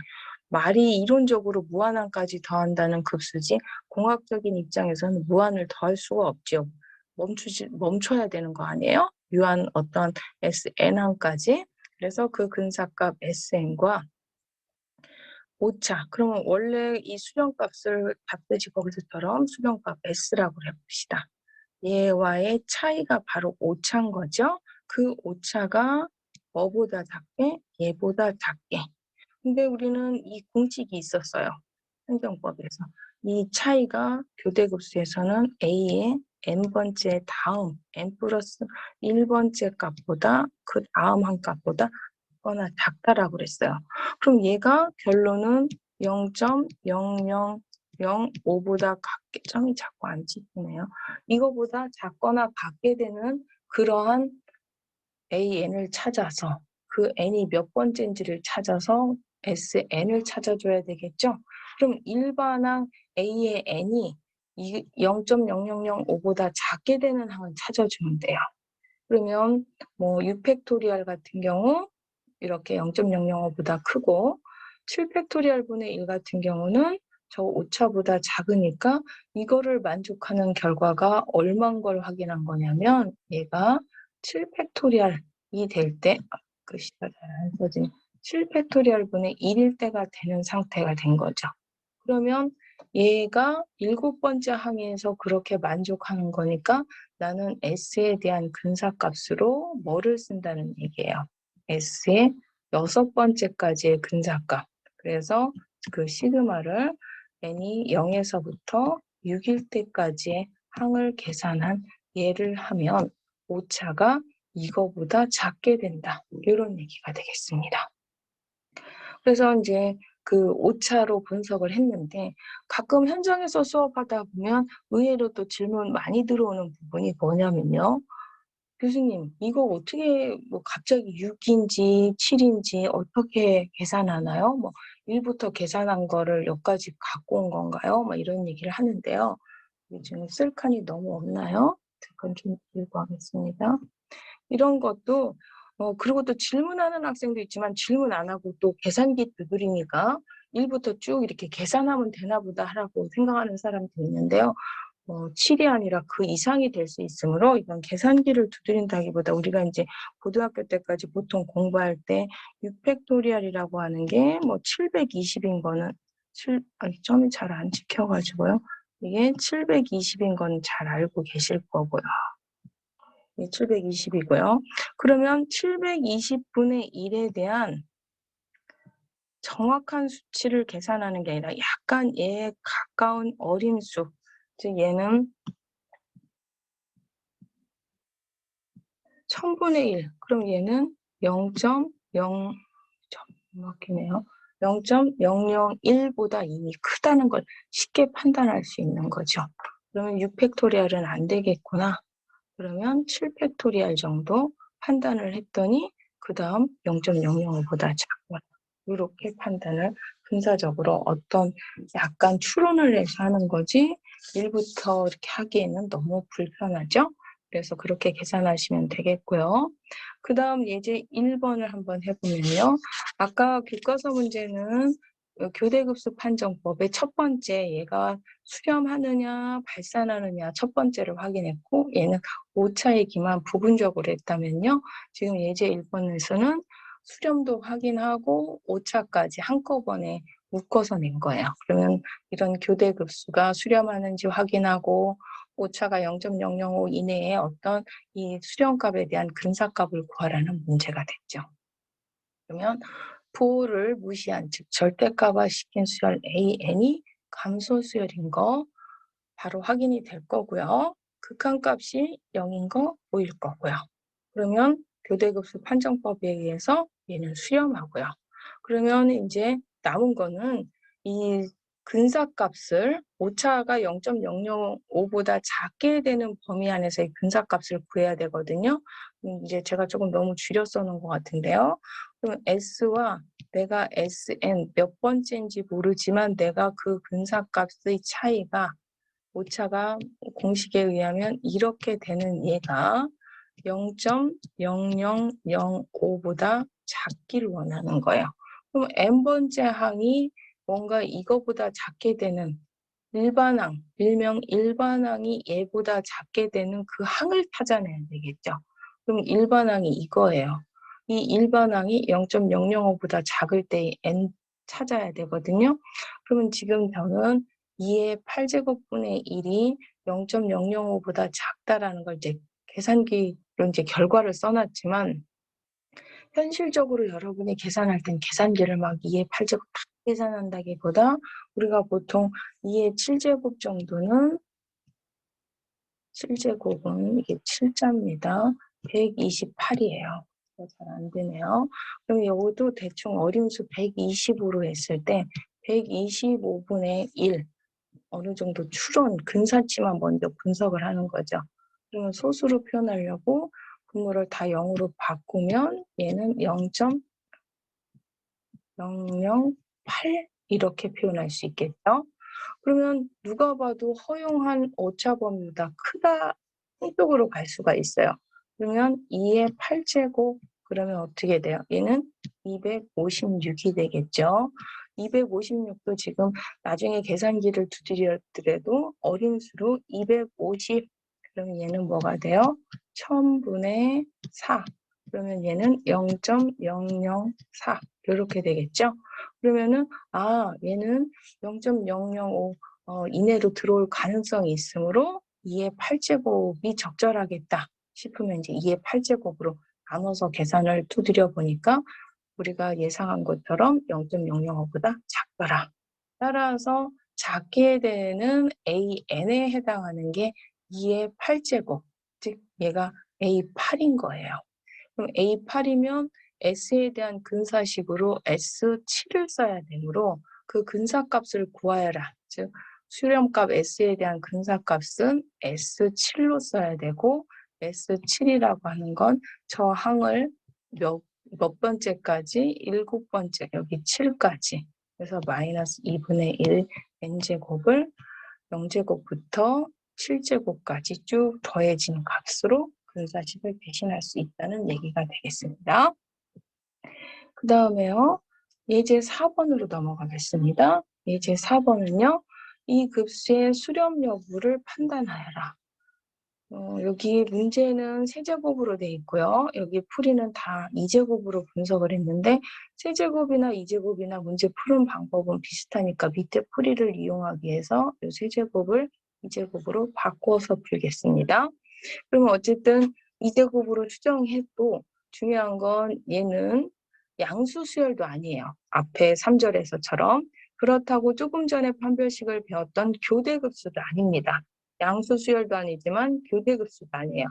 말이 이론적으로 무한항까지 더한다는 급수지 공학적인 입장에서는 무한을 더할 수가 없죠. 멈춰야 되는 거 아니에요? 유한 어떤 Sn항까지. 그래서 그 근사값 Sn과 오차. 그러면 원래 이 수렴값을 답듯이 거기서처럼 수렴값 S라고 해봅시다. 얘와의 차이가 바로 오차인 거죠. 그 오차가 뭐보다 작게? 얘보다 작게. 근데 우리는 이 공식이 있었어요. 행정법에서. 이 차이가 교대급수에서는 A의 n번째 다음 n 플러스 1번째 값보다 그 다음 한 값보다 작거나 작다라고 그랬어요. 그럼 얘가 결론은 0.0005보다 같게, 점이 자꾸 안 찍히네요. 이거보다 작거나 같게 되는 그러한 AN을 찾아서 그 N이 몇 번째인지를 찾아서 SN을 찾아줘야 되겠죠? 그럼 일반항 A의 N이 0.0005보다 작게 되는 항을 찾아주면 돼요. 그러면 뭐 6팩토리얼 같은 경우 이렇게 0.005보다 크고 7팩토리얼 분의 1 같은 경우는 저 오차보다 작으니까 이거를 만족하는 결과가 얼마인 걸 확인한 거냐면 얘가 7팩토리얼이 될 때 글씨가 잘 안 써지네. 7팩토리얼 분의 1일 때가 되는 상태가 된 거죠. 그러면 얘가 7번째 항에서 그렇게 만족하는 거니까 나는 S에 대한 근사값으로 뭐를 쓴다는 얘기예요. S의 6번째까지의 근사값. 그래서 그 시그마를 n이 0에서부터 6일 때까지의 항을 계산한 예를 하면 오차가 이거보다 작게 된다. 이런 얘기가 되겠습니다. 그래서 이제 그 오차로 분석을 했는데 가끔 현장에서 수업하다 보면 의외로 또 질문 많이 들어오는 부분이 뭐냐면요. 교수님, 이거 어떻게 뭐 갑자기 6인지 7인지 어떻게 계산하나요? 뭐 1부터 계산한 거를 여기까지 갖고 온 건가요? 뭐 이런 얘기를 하는데요. 지금 쓸 칸이 너무 없나요? 잠깐 좀 읽고 하겠습니다. 이런 것도 그리고 또 질문하는 학생도 있지만 질문 안 하고 또 계산기 두드리니까 1부터 쭉 이렇게 계산하면 되나 보다 하라고 생각하는 사람도 있는데요. 7이 아니라 그 이상이 될 수 있으므로 이건 계산기를 두드린다기보다 우리가 이제 고등학교 때까지 보통 공부할 때 6팩토리얼이라고 하는 게 뭐 720인 거는 점이 잘 안 찍혀가지고요. 이게 720인 건 잘 알고 계실 거고요. 720이고요. 그러면 720분의 1에 대한 정확한 수치를 계산하는 게 아니라 약간 얘에 가까운 어림수, 즉 얘는 1000분의 1, 그럼 얘는 0.0, 정확히네요. 0.001보다 이미 크다는 걸 쉽게 판단할 수 있는 거죠. 그러면 6팩토리얼은 안 되겠구나. 그러면 7팩토리얼 정도 판단을 했더니 그 다음 0.005보다 작거나 이렇게 판단을 분사적으로 어떤 약간 추론을 해서 하는 거지 1부터 이렇게 하기에는 너무 불편하죠. 그래서 그렇게 계산하시면 되겠고요. 그 다음 예제 1번을 한번 해보면요. 아까 교과서 문제는 교대급수 판정법의 첫 번째 얘가 수렴하느냐 발산하느냐 첫 번째를 확인했고 얘는 오차이기만 부분적으로 했다면요. 지금 예제 1번에서는 수렴도 확인하고 오차까지 한꺼번에 묶어서 낸 거예요. 그러면 이런 교대급수가 수렴하는지 확인하고 오차가 0.005 이내에 어떤 이 수렴값에 대한 근사값을 구하라는 문제가 됐죠. 그러면 부호를 무시한 즉 절대값화 시킨 수열 AN이 감소 수열인 거 바로 확인이 될 거고요. 극한값이 0인 거 보일 거고요. 그러면 교대급수 판정법에 의해서 얘는 수렴하고요. 그러면 이제 남은 거는 이 근사값을 오차가 0.005보다 작게 되는 범위 안에서의 근사값을 구해야 되거든요. 이제 제가 조금 너무 줄여 써놓은 것 같은데요. 그럼 S와 내가 SN 몇 번째인지 모르지만 내가 그 근사값의 차이가 오차가 공식에 의하면 이렇게 되는 얘가 0.0005보다 작기를 원하는 거예요. 그럼 n번째 항이 뭔가 이거보다 작게 되는 일반항, 일명 일반항이 얘보다 작게 되는 그 항을 찾아내야 되겠죠. 그럼 일반항이 이거예요. 이 일반항이 0.005보다 작을 때 n 찾아야 되거든요. 그러면 지금 저는 2의 8제곱분의 1이 0.005보다 작다라는 걸 이제 계산기로 이제 결과를 써놨지만 현실적으로 여러분이 계산할 땐 계산기를 막 2의 8제곱 다 계산한다기보다 우리가 보통 2의 7제곱 정도는 7제곱은 이게 7자입니다. 128이에요. 잘 안 되네요. 그럼 이것도 대충 어림수 120으로 했을 때 125분의 1 어느 정도 추론, 근사치만 먼저 분석을 하는 거죠. 그러면 소수로 표현하려고 분모를 다 0으로 바꾸면 얘는 0.008 이렇게 표현할 수 있겠죠. 그러면 누가 봐도 허용한 오차범위보다 크다 한쪽으로 갈 수가 있어요. 그러면 2의 8제곱 그러면 어떻게 돼요? 얘는 256이 되겠죠. 256도 지금 나중에 계산기를 두드렸더라도 어린 수로 250 그러면 얘는 뭐가 돼요? 1000분의 4 그러면 얘는 0.004 이렇게 되겠죠. 그러면은 얘는 0.005 이내로 들어올 가능성이 있으므로 2의 8제곱이 적절하겠다 싶으면 이제 2의 8제곱으로 나눠서 계산을 두드려 보니까 우리가 예상한 것처럼 0.005보다 작더라. 따라서 작게 되는 AN에 해당하는 게 2의 8제곱, 즉 얘가 A8인 거예요. 그럼 A8이면 S에 대한 근사식으로 S7을 써야 되므로 그 근사값을 구하여라. 즉 수렴값 S에 대한 근사값은 S7로 써야 되고 S7이라고 하는 건 저 항을 몇 번째까지? 7번째, 여기 7까지. 그래서 마이너스 2분의 1 n제곱을 0제곱부터 7제곱까지 쭉 더해진 값으로 근사식을 대신할 수 있다는 얘기가 되겠습니다. 그 다음에요. 예제 4번으로 넘어가겠습니다. 예제 4번은요. 이 급수의 수렴 여부를 판단하여라. 여기 문제는 세제곱으로 돼 있고요. 여기 풀이는 다 2제곱으로 분석을 했는데 세제곱이나 2제곱이나 문제 푸는 방법은 비슷하니까 밑에 풀이를 이용하기 위해서 이 세제곱을 2제곱으로 바꿔서 풀겠습니다. 그러면 어쨌든 2제곱으로 추정해도 중요한 건 얘는 양수 수열도 아니에요. 앞에 3절에서처럼. 그렇다고 조금 전에 판별식을 배웠던 교대급수도 아닙니다. 양수 수열도 아니지만 교대급수도 아니에요.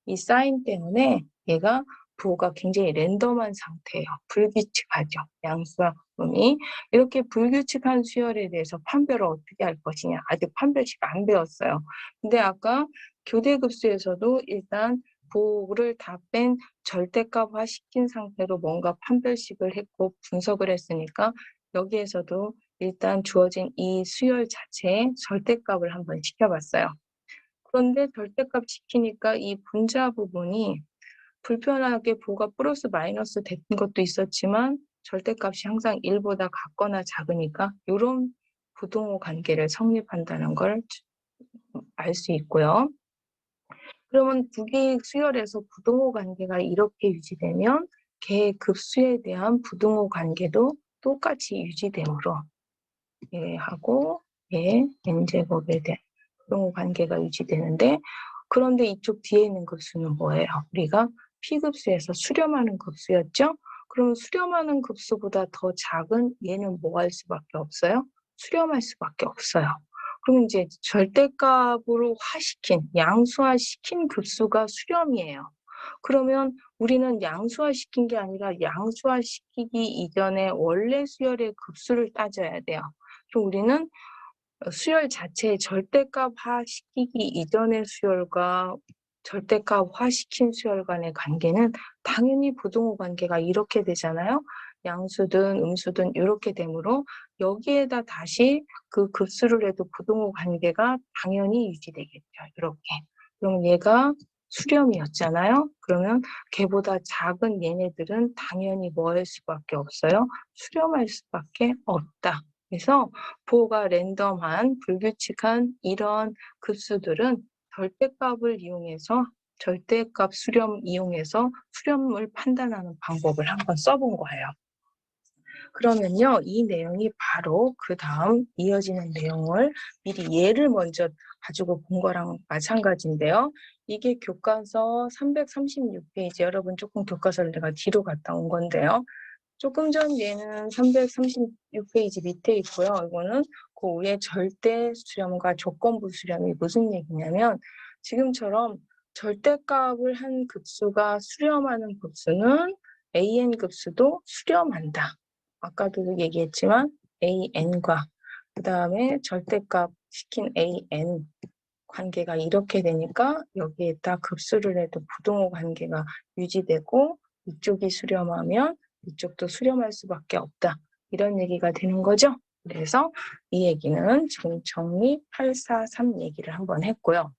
이 사인 때문에 얘가 부호가 굉장히 랜덤한 상태예요. 불규칙하죠. 양수와 음이. 이렇게 불규칙한 수열에 대해서 판별을 어떻게 할 것이냐. 아직 판별식 안 배웠어요. 근데 아까 교대급수에서도 일단 부호를 다 뺀 절대값화 시킨 상태로 뭔가 판별식을 했고 분석을 했으니까 여기에서도 일단 주어진 이 수열 자체에 절대값을 한번 시켜봤어요. 그런데 절대값 시키니까 이 분자 부분이 불편하게 부호가 플러스 마이너스 된 것도 있었지만 절대값이 항상 1보다 같거나 작으니까 이런 부동호 관계를 성립한다는 걸 알 수 있고요. 그러면 두 개의 수열에서 부동호 관계가 이렇게 유지되면 개의 급수에 대한 부동호 관계도 똑같이 유지되므로 얘하고 얘 n제곱에 대한 부동호 관계가 유지되는데 그런데 이쪽 뒤에 있는 급수는 뭐예요? 우리가 P급수에서 수렴하는 급수였죠? 그럼 수렴하는 급수보다 더 작은 얘는 뭐 할 수밖에 없어요? 수렴할 수밖에 없어요. 그럼 이제 절대값으로 양수화시킨 급수가 수렴이에요. 그러면 우리는 양수화시킨 게 아니라 양수화시키기 이전에 원래 수열의 급수를 따져야 돼요. 그럼 우리는 수열 자체의 절대값화시키기 이전의 수열과 절대값화시킨 수열 간의 관계는 당연히 부동호 관계가 이렇게 되잖아요. 양수든 음수든 이렇게 되므로 여기에다 다시 그 급수를 해도 부동호 관계가 당연히 유지되겠죠. 이렇게. 그럼 얘가 수렴이었잖아요. 그러면 걔보다 작은 얘네들은 당연히 뭐 할 수밖에 없어요? 수렴할 수밖에 없다. 그래서 부호가 랜덤한 불규칙한 이런 급수들은 절대값 수렴 이용해서 수렴을 판단하는 방법을 한번 써본 거예요. 그러면요, 이 내용이 바로 그 다음 이어지는 내용을 미리 예를 먼저 가지고 본 거랑 마찬가지인데요. 이게 교과서 336페이지, 여러분 조금 교과서를 내가 뒤로 갔다 온 건데요. 조금 전 얘는 336페이지 밑에 있고요. 이거는 그 위에 절대 수렴과 조건부 수렴이 무슨 얘기냐면 지금처럼 절대값을 한 급수가 수렴하는 급수는 AN 급수도 수렴한다. 아까도 얘기했지만 AN과 그 다음에 절대값 시킨 AN 관계가 이렇게 되니까 여기에다 급수를 해도 부동호 관계가 유지되고 이쪽이 수렴하면 이쪽도 수렴할 수밖에 없다. 이런 얘기가 되는 거죠. 그래서 이 얘기는 지금 정리 843 얘기를 한번 했고요.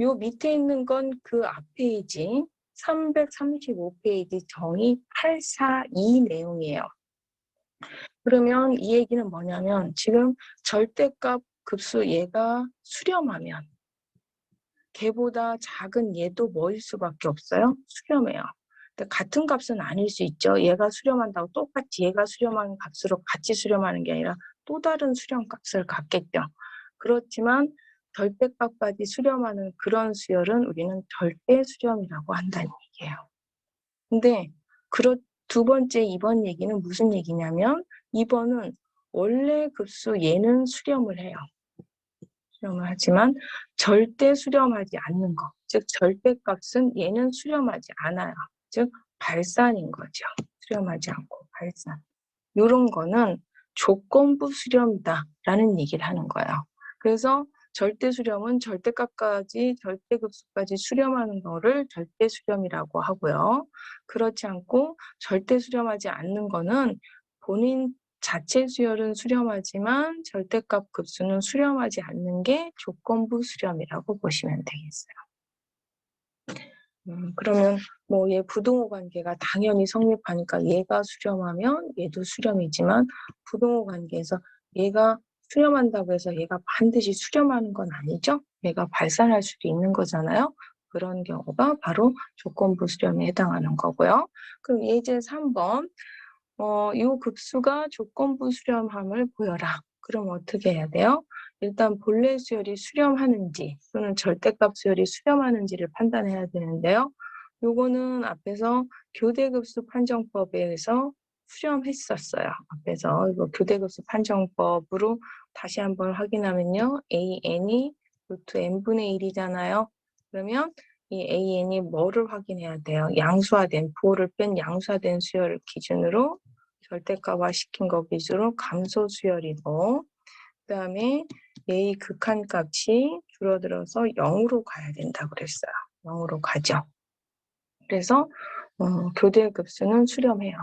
요 밑에 있는 건 그 앞 페이지 335페이지 정의 842 내용이에요. 그러면 이 얘기는 뭐냐면 지금 절대값 급수 얘가 수렴하면 걔보다 작은 얘도 뭐일 수밖에 없어요? 수렴해요. 근데 같은 값은 아닐 수 있죠. 얘가 수렴한다고 똑같이 얘가 수렴하는 값으로 같이 수렴하는 게 아니라 또 다른 수렴 값을 갖겠죠. 그렇지만 절대값까지 수렴하는 그런 수열은 우리는 절대 수렴이라고 한다는 얘기예요. 근데 두 번째 2번 얘기는 무슨 얘기냐면 2번은 원래 급수 얘는 수렴을 해요. 수렴을 하지만 절대 수렴하지 않는 거. 즉 절대값은 얘는 수렴하지 않아요. 즉 발산인 거죠. 수렴하지 않고 발산. 이런 거는 조건부 수렴이다라는 얘기를 하는 거예요. 그래서 절대 수렴은 절대값까지 절대급수까지 수렴하는 거를 절대 수렴이라고 하고요. 그렇지 않고 절대 수렴하지 않는 거는 본인 자체 수열은 수렴하지만 절대값 급수는 수렴하지 않는 게 조건부 수렴이라고 보시면 되겠어요. 그러면 뭐 얘 부동호 관계가 당연히 성립하니까 얘가 수렴하면 얘도 수렴이지만 부동호 관계에서 얘가 수렴한다고 해서 얘가 반드시 수렴하는 건 아니죠. 얘가 발산할 수도 있는 거잖아요. 그런 경우가 바로 조건부 수렴에 해당하는 거고요. 그럼 예제 3번 이 급수가 조건부 수렴함을 보여라. 그럼 어떻게 해야 돼요? 일단 본래 수열이 수렴하는지 또는 절대값 수열이 수렴하는지를 판단해야 되는데요. 요거는 앞에서 교대급수 판정법에서 수렴했었어요. 앞에서 이거 교대급수 판정법으로 다시 한번 확인하면요. AN이 루트 n분의 1이잖아요. 그러면 이 AN이 뭐를 확인해야 돼요? 양수화된, 부호를 뺀 양수화된 수열을 기준으로 절대값화 시킨 거 기준으로 감소 수열이고 그다음에 A 극한값이 줄어들어서 0으로 가야 된다고 그랬어요. 0으로 가죠. 그래서 교대 급수는 수렴해요.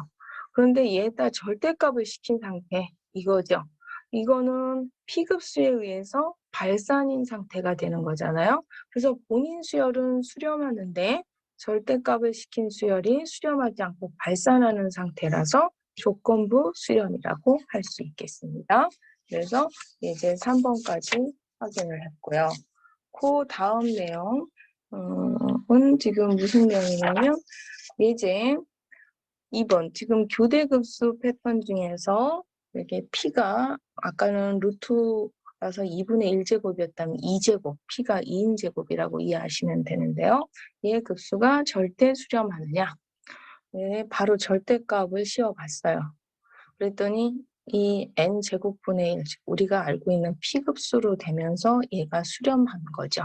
그런데 얘에다 절대값을 시킨 상태 이거죠. 이거는 P급수에 의해서 발산인 상태가 되는 거잖아요. 그래서 본인 수열은 수렴하는데 절대값을 시킨 수열이 수렴하지 않고 발산하는 상태라서 조건부 수렴이라고 할 수 있겠습니다. 그래서 이제 3번까지 확인을 했고요. 그 다음 내용은 지금 무슨 내용이냐면 예제 2번 지금 교대급수 패턴 중에서 이렇게 P가 아까는 루트라서 2분의 1제곱이었다면 2제곱, P가 2인제곱이라고 이해하시면 되는데요. 얘 급수가 절대 수렴하느냐? 네, 바로 절대값을 씌워봤어요. 그랬더니 이 n제곱분의 1, 우리가 알고 있는 P급수로 되면서 얘가 수렴한 거죠.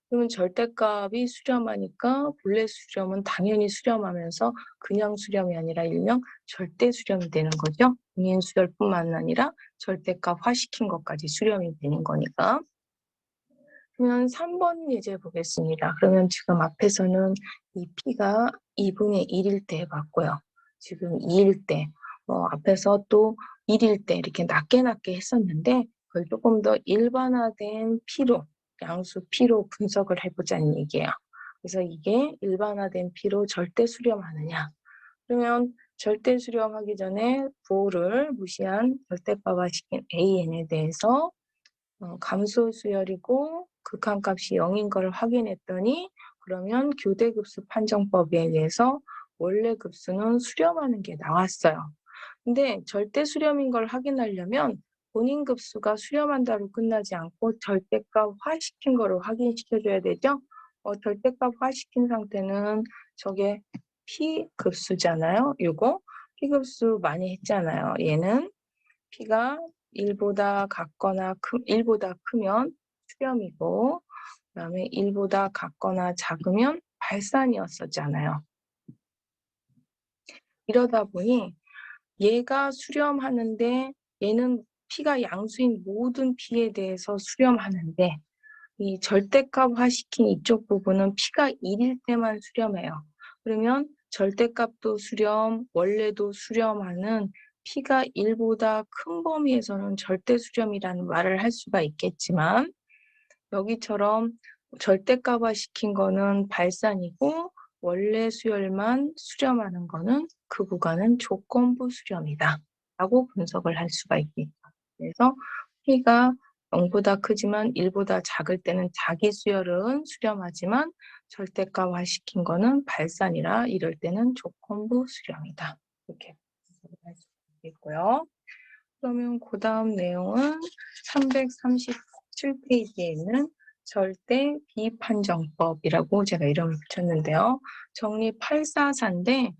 그러면 절대값이 수렴하니까 본래 수렴은 당연히 수렴하면서 그냥 수렴이 아니라 일명 절대 수렴이 되는 거죠. 공인 수열뿐만 아니라 절대값화시킨 것까지 수렴이 되는 거니까. 그러면 3번 예제 보겠습니다. 그러면 지금 앞에서는 이 P가 2분의 1일 때 봤고요. 지금 2일 때, 앞에서 또 1일 때 이렇게 낮게 했었는데 그걸 조금 더 일반화된 P로, 양수 P로 분석을 해보자는 얘기예요. 그래서 이게 일반화된 P로 절대 수렴하느냐. 그러면 절대 수렴하기 전에 부호를 무시한 절대값화시킨 AN에 대해서 감소 수열이고 극한값이 0인 걸 확인했더니 그러면 교대급수 판정법에 의해서 원래 급수는 수렴하는 게 나왔어요. 근데 절대 수렴인 걸 확인하려면 본인 급수가 수렴한다로 끝나지 않고 절대값 화시킨 거를 확인시켜줘야 되죠. 절대값 화시킨 상태는 저게 P급수잖아요. 이거 P급수 많이 했잖아요. 얘는 P가 1보다 같거나 1보다 크면 수렴이고 그다음에 1보다 같거나 작으면 발산이었었잖아요. 이러다 보니 얘가 수렴하는데 얘는 P가 양수인 모든 P에 대해서 수렴하는데 이 절대값화시킨 이쪽 부분은 P가 1일 때만 수렴해요. 그러면 절대값도 수렴, 원래도 수렴하는 P가 1보다 큰 범위에서는 절대 수렴이라는 말을 할 수가 있겠지만 여기처럼 절대값화시킨 거는 발산이고 원래 수열만 수렴하는 거는 그 구간은 조건부 수렴이다 라고 분석을 할 수가 있겠죠. 그래서 P가 0보다 크지만 1보다 작을 때는 자기 수열은 수렴하지만 절대값화시킨 거는 발산이라 이럴 때는 조건부 수렴이다. 이렇게 분석을 할 수가 있겠고요. 그러면 그 다음 내용은 337페이지에 있는 절대 비판정법이라고 제가 이름을 붙였는데요. 정리 844인데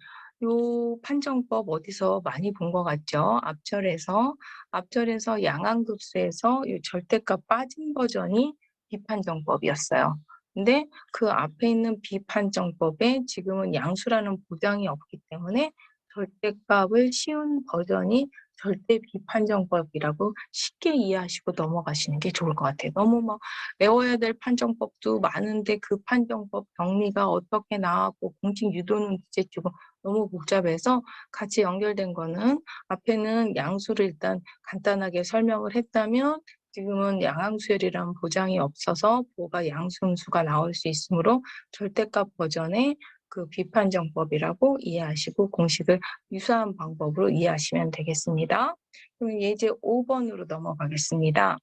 요 판정법 어디서 많이 본 것 같죠? 앞절에서 양항급수에서 요 절대값 빠진 버전이 비판정법이었어요. 근데 그 앞에 있는 비판정법에 지금은 양수라는 보장이 없기 때문에 절대값을 씌운 버전이 절대 비판정법이라고 쉽게 이해하시고 넘어가시는 게 좋을 것 같아요. 너무 막 외워야 될 판정법도 많은데 그 판정법 정리가 어떻게 나왔고 공식 유도는 주고 너무 복잡해서 같이 연결된 거는 앞에는 양수를 일단 간단하게 설명을 했다면 지금은 양항수열이라는 보장이 없어서 보가 양수음수가 나올 수 있으므로 절대값 버전의 그 비판정법이라고 이해하시고 공식을 유사한 방법으로 이해하시면 되겠습니다. 그럼 예제 5번으로 넘어가겠습니다.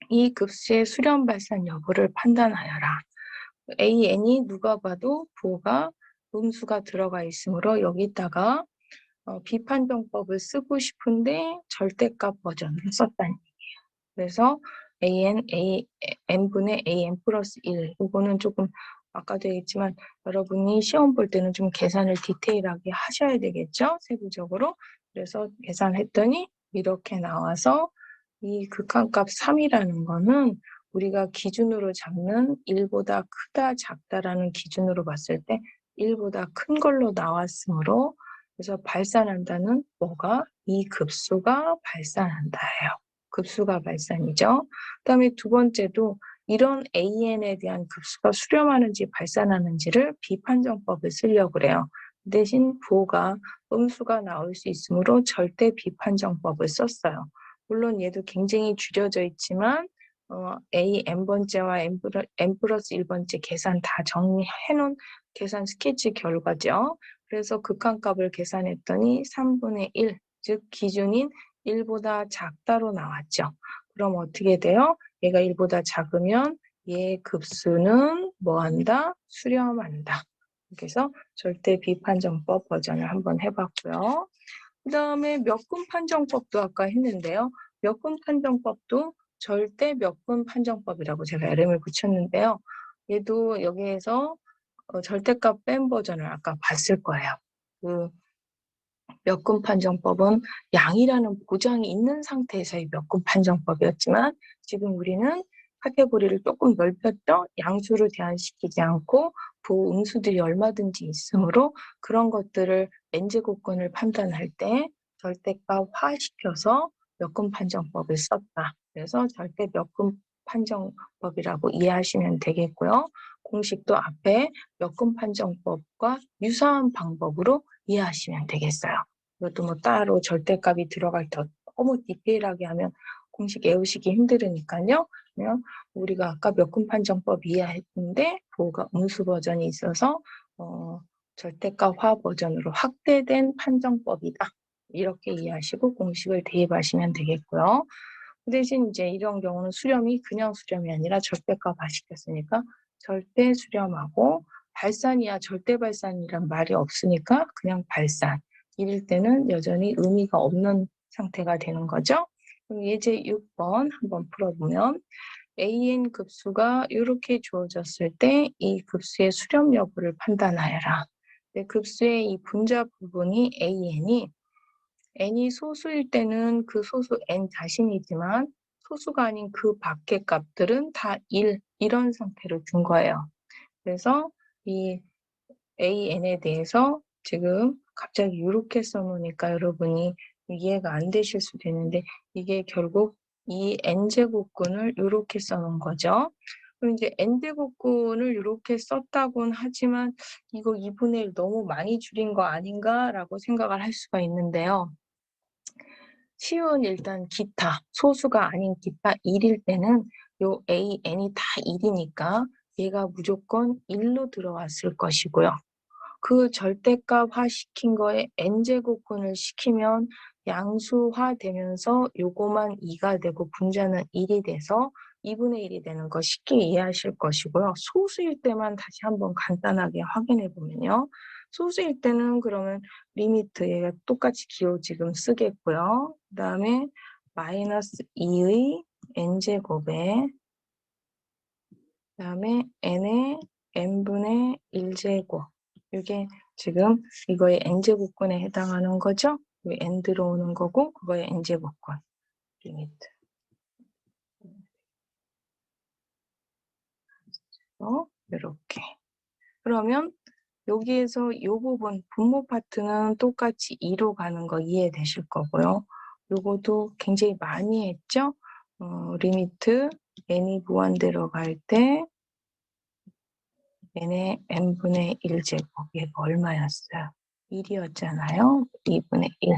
이 급수의 수렴 발산 여부를 판단하여라. AN이 누가 봐도 부호가 음수가 들어가 있으므로 여기다가 비판정법을 쓰고 싶은데 절대값 버전을 썼다는 얘기예요. 그래서 n분의 an 플러스 1 이거는 조금 아까도 얘기했지만 여러분이 시험 볼 때는 좀 계산을 디테일하게 하셔야 되겠죠? 세부적으로. 그래서 계산했더니 이렇게 나와서 이 극한값 3이라는 거는 우리가 기준으로 잡는 1보다 크다 작다라는 기준으로 봤을 때 1보다 큰 걸로 나왔으므로 그래서 발산한다는 뭐가? 이 급수가 발산한다예요. 급수가 발산이죠. 그다음에 두 번째도 이런 AN에 대한 급수가 수렴하는지 발산하는지를 비판정법을 쓰려고 그래요. 대신 부호가 음수가 나올 수 있으므로 절대 비판정법을 썼어요. 물론 얘도 굉장히 줄여져 있지만 A n번째와 n 플러스 1번째 계산 다 정리해놓은 계산 스케치 결과죠. 그래서 극한값을 계산했더니 3분의 1, 즉 기준인 1보다 작다로 나왔죠. 그럼 어떻게 돼요? 얘가 1보다 작으면 얘 급수는 뭐한다? 수렴한다. 그래서 절대 비판정법 버전을 한번 해봤고요. 그 다음에 몇분 판정법도 아까 했는데요. 몇분 판정법도 절대 몇분 판정법이라고 제가 이름을 붙였는데요. 얘도 여기에서 절대값 뺀 버전을 아까 봤을 거예요. 그 몇분 판정법은 양이라는 보장이 있는 상태에서의 몇분 판정법이었지만 지금 우리는 카테고리를 조금 넓혔죠. 양수를 제한시키지 않고 부음수들이 얼마든지 있으므로 그런 것들을 n제곱근을 판단할 때 절대값화시켜서 몇분 판정법을 썼다. 그래서 절대 몇분 판정법이라고 이해하시면 되겠고요. 공식도 앞에 몇분 판정법과 유사한 방법으로 이해하시면 되겠어요. 이것도 뭐 따로 절대값이 들어갈 때 너무 디테일하게 하면 공식 외우시기 힘들으니까요. 그냥 우리가 아까 몇분 판정법 이해했는데 부호가 음수 버전이 있어서 절대값화 버전으로 확대된 판정법이다. 이렇게 이해하시고 공식을 대입하시면 되겠고요. 그 대신 이제 이런 경우는 수렴이 그냥 수렴이 아니라 절대값화 시켰으니까 절대 수렴하고 발산이야 절대 발산이란 말이 없으니까 그냥 발산. 이럴 때는 여전히 의미가 없는 상태가 되는 거죠. 그럼 예제 6번 한번 풀어보면 AN 급수가 이렇게 주어졌을 때 이 급수의 수렴 여부를 판단하여라. 급수의 이 분자 부분이 AN이 n이 소수일 때는 그 소수 n 자신이지만 소수가 아닌 그 밖의 값들은 다 1 이런 상태로 준 거예요. 그래서 이 AN에 대해서 지금 갑자기 이렇게 써놓으니까 여러분이 이해가 안 되실 수도 있는데 이게 결국 이 n제곱근을 이렇게 써놓은 거죠. 그럼 이제 n제곱근을 이렇게 썼다고는 하지만 이거 2분의 1 너무 많이 줄인 거 아닌가라고 생각을 할 수가 있는데요. 쉬운 일단 기타, 소수가 아닌 기타 1일 때는 요 a, n이 다 1이니까 얘가 무조건 1로 들어왔을 것이고요. 그 절대값화 시킨 거에 n제곱근을 시키면 양수화 되면서 요거만 2가 되고 분자는 1이 돼서 2분의 1이 되는 거 쉽게 이해하실 것이고요. 소수일 때만 다시 한번 간단하게 확인해 보면요. 소수일 때는 그러면 리미트 얘가 똑같이 기호 지금 쓰겠고요. 그 다음에 마이너스 2의 n제곱에 그 다음에 n의 n분의 1제곱 이게 지금 이거의 n제곱근에 해당하는 거죠. 여기 n 들어오는 거고 그거의 n제곱근 리미트 이렇게 그러면 여기에서 이 부분 분모 파트는 똑같이 2로 가는 거 이해되실 거고요. 요것도 굉장히 많이 했죠. 리미트 n이 무한대로 갈 때 n의 n분의 1제곱 얘가 얼마였어요? 1이었잖아요. 2분의 1.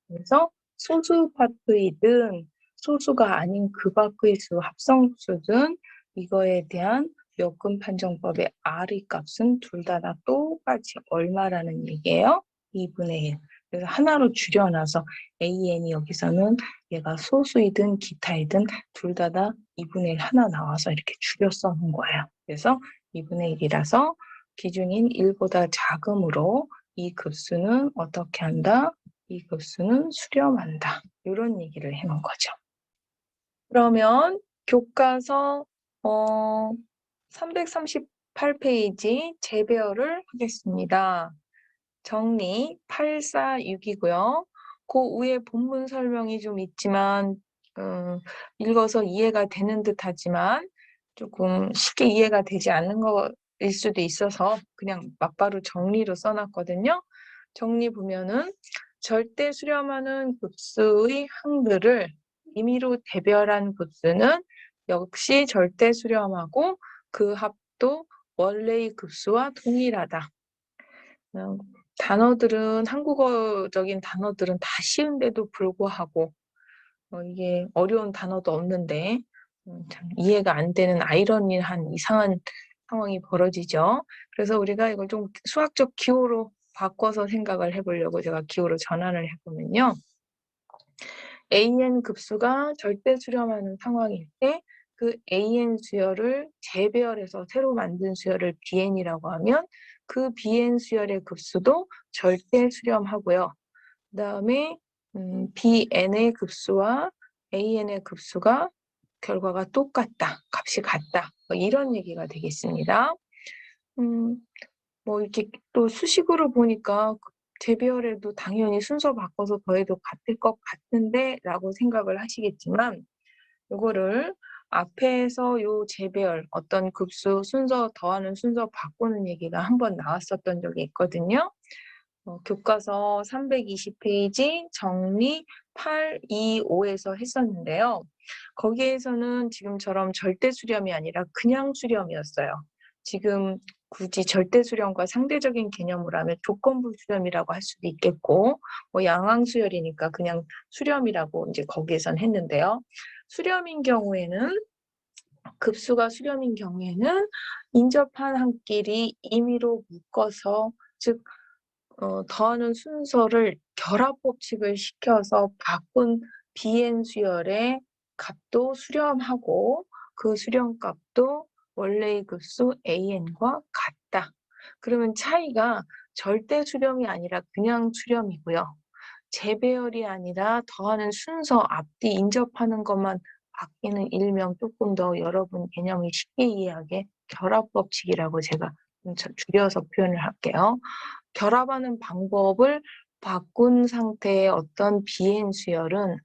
그래서 소수 파트이든 소수가 아닌 그 밖의 수 합성수든 이거에 대한 여근 판정법의 R의 값은 둘 다 똑같이 얼마라는 얘기예요? 2분의 1. 그래서 하나로 줄여놔서 AN이 여기서는 얘가 소수이든 기타이든 둘 다 2분의 1 하나 나와서 이렇게 줄여 써놓은 거예요. 그래서 2분의 1이라서 기준인 1보다 작으므로 이 급수는 어떻게 한다? 이 급수는 수렴한다. 이런 얘기를 해놓은 거죠. 그러면 교과서 338페이지 재배열을 하겠습니다. 정리 846이고요. 그 위에 본문 설명이 좀 있지만 읽어서 이해가 되는 듯 하지만 조금 쉽게 이해가 되지 않는 거일 수도 있어서 그냥 막바로 정리로 써놨거든요. 정리 보면은 절대 수렴하는 급수의 항들을 임의로 대별한 급수는 역시 절대 수렴하고 그 합도 원래의 급수와 동일하다. 단어들은 한국어적인 단어들은 다 쉬운데도 불구하고 이게 어려운 단어도 없는데 참 이해가 안 되는 아이러니한 이상한 상황이 벌어지죠. 그래서 우리가 이걸 좀 수학적 기호로 바꿔서 생각을 해보려고 제가 기호로 전환을 해보면요. AN 급수가 절대 수렴하는 상황일 때 그 AN 수열을 재배열해서 새로 만든 수열을 BN이라고 하면 그 BN 수열의 급수도 절대 수렴하고요. 그 다음에 BN의 급수와 AN의 급수가 결과가 똑같다, 값이 같다, 뭐 이런 얘기가 되겠습니다. 뭐 이렇게 또 수식으로 보니까 재배열에도 당연히 순서 바꿔서 더해도 같을 것 같은데 라고 생각을 하시겠지만 이거를 앞에서 요 재배열 어떤 급수 순서 더하는 순서 바꾸는 얘기가 한번 나왔었던 적이 있거든요. 교과서 320페이지 정리 825에서 했었는데요. 거기에서는 지금처럼 절대 수렴이 아니라 그냥 수렴이었어요. 지금 굳이 절대 수렴과 상대적인 개념으로 하면 조건부 수렴이라고 할 수도 있겠고 뭐 양황 수열이니까 그냥 수렴이라고 이제 거기에선 했는데요. 수렴인 경우에는 급수가 수렴인 경우에는 인접한 항끼리 임의로 묶어서 즉 더하는 순서를 결합 법칙을 시켜서 바꾼 BN 수열의 값도 수렴하고 그 수렴값도 원래의 급수 AN과 같다. 그러면 차이가 절대 수렴이 아니라 그냥 수렴이고요. 재배열이 아니라 더하는 순서 앞뒤 인접하는 것만 바뀌는 일명 조금 더 여러분 개념이 쉽게 이해하게 결합 법칙이라고 제가 좀 줄여서 표현을 할게요. 결합하는 방법을 바꾼 상태의 어떤 BN 수열은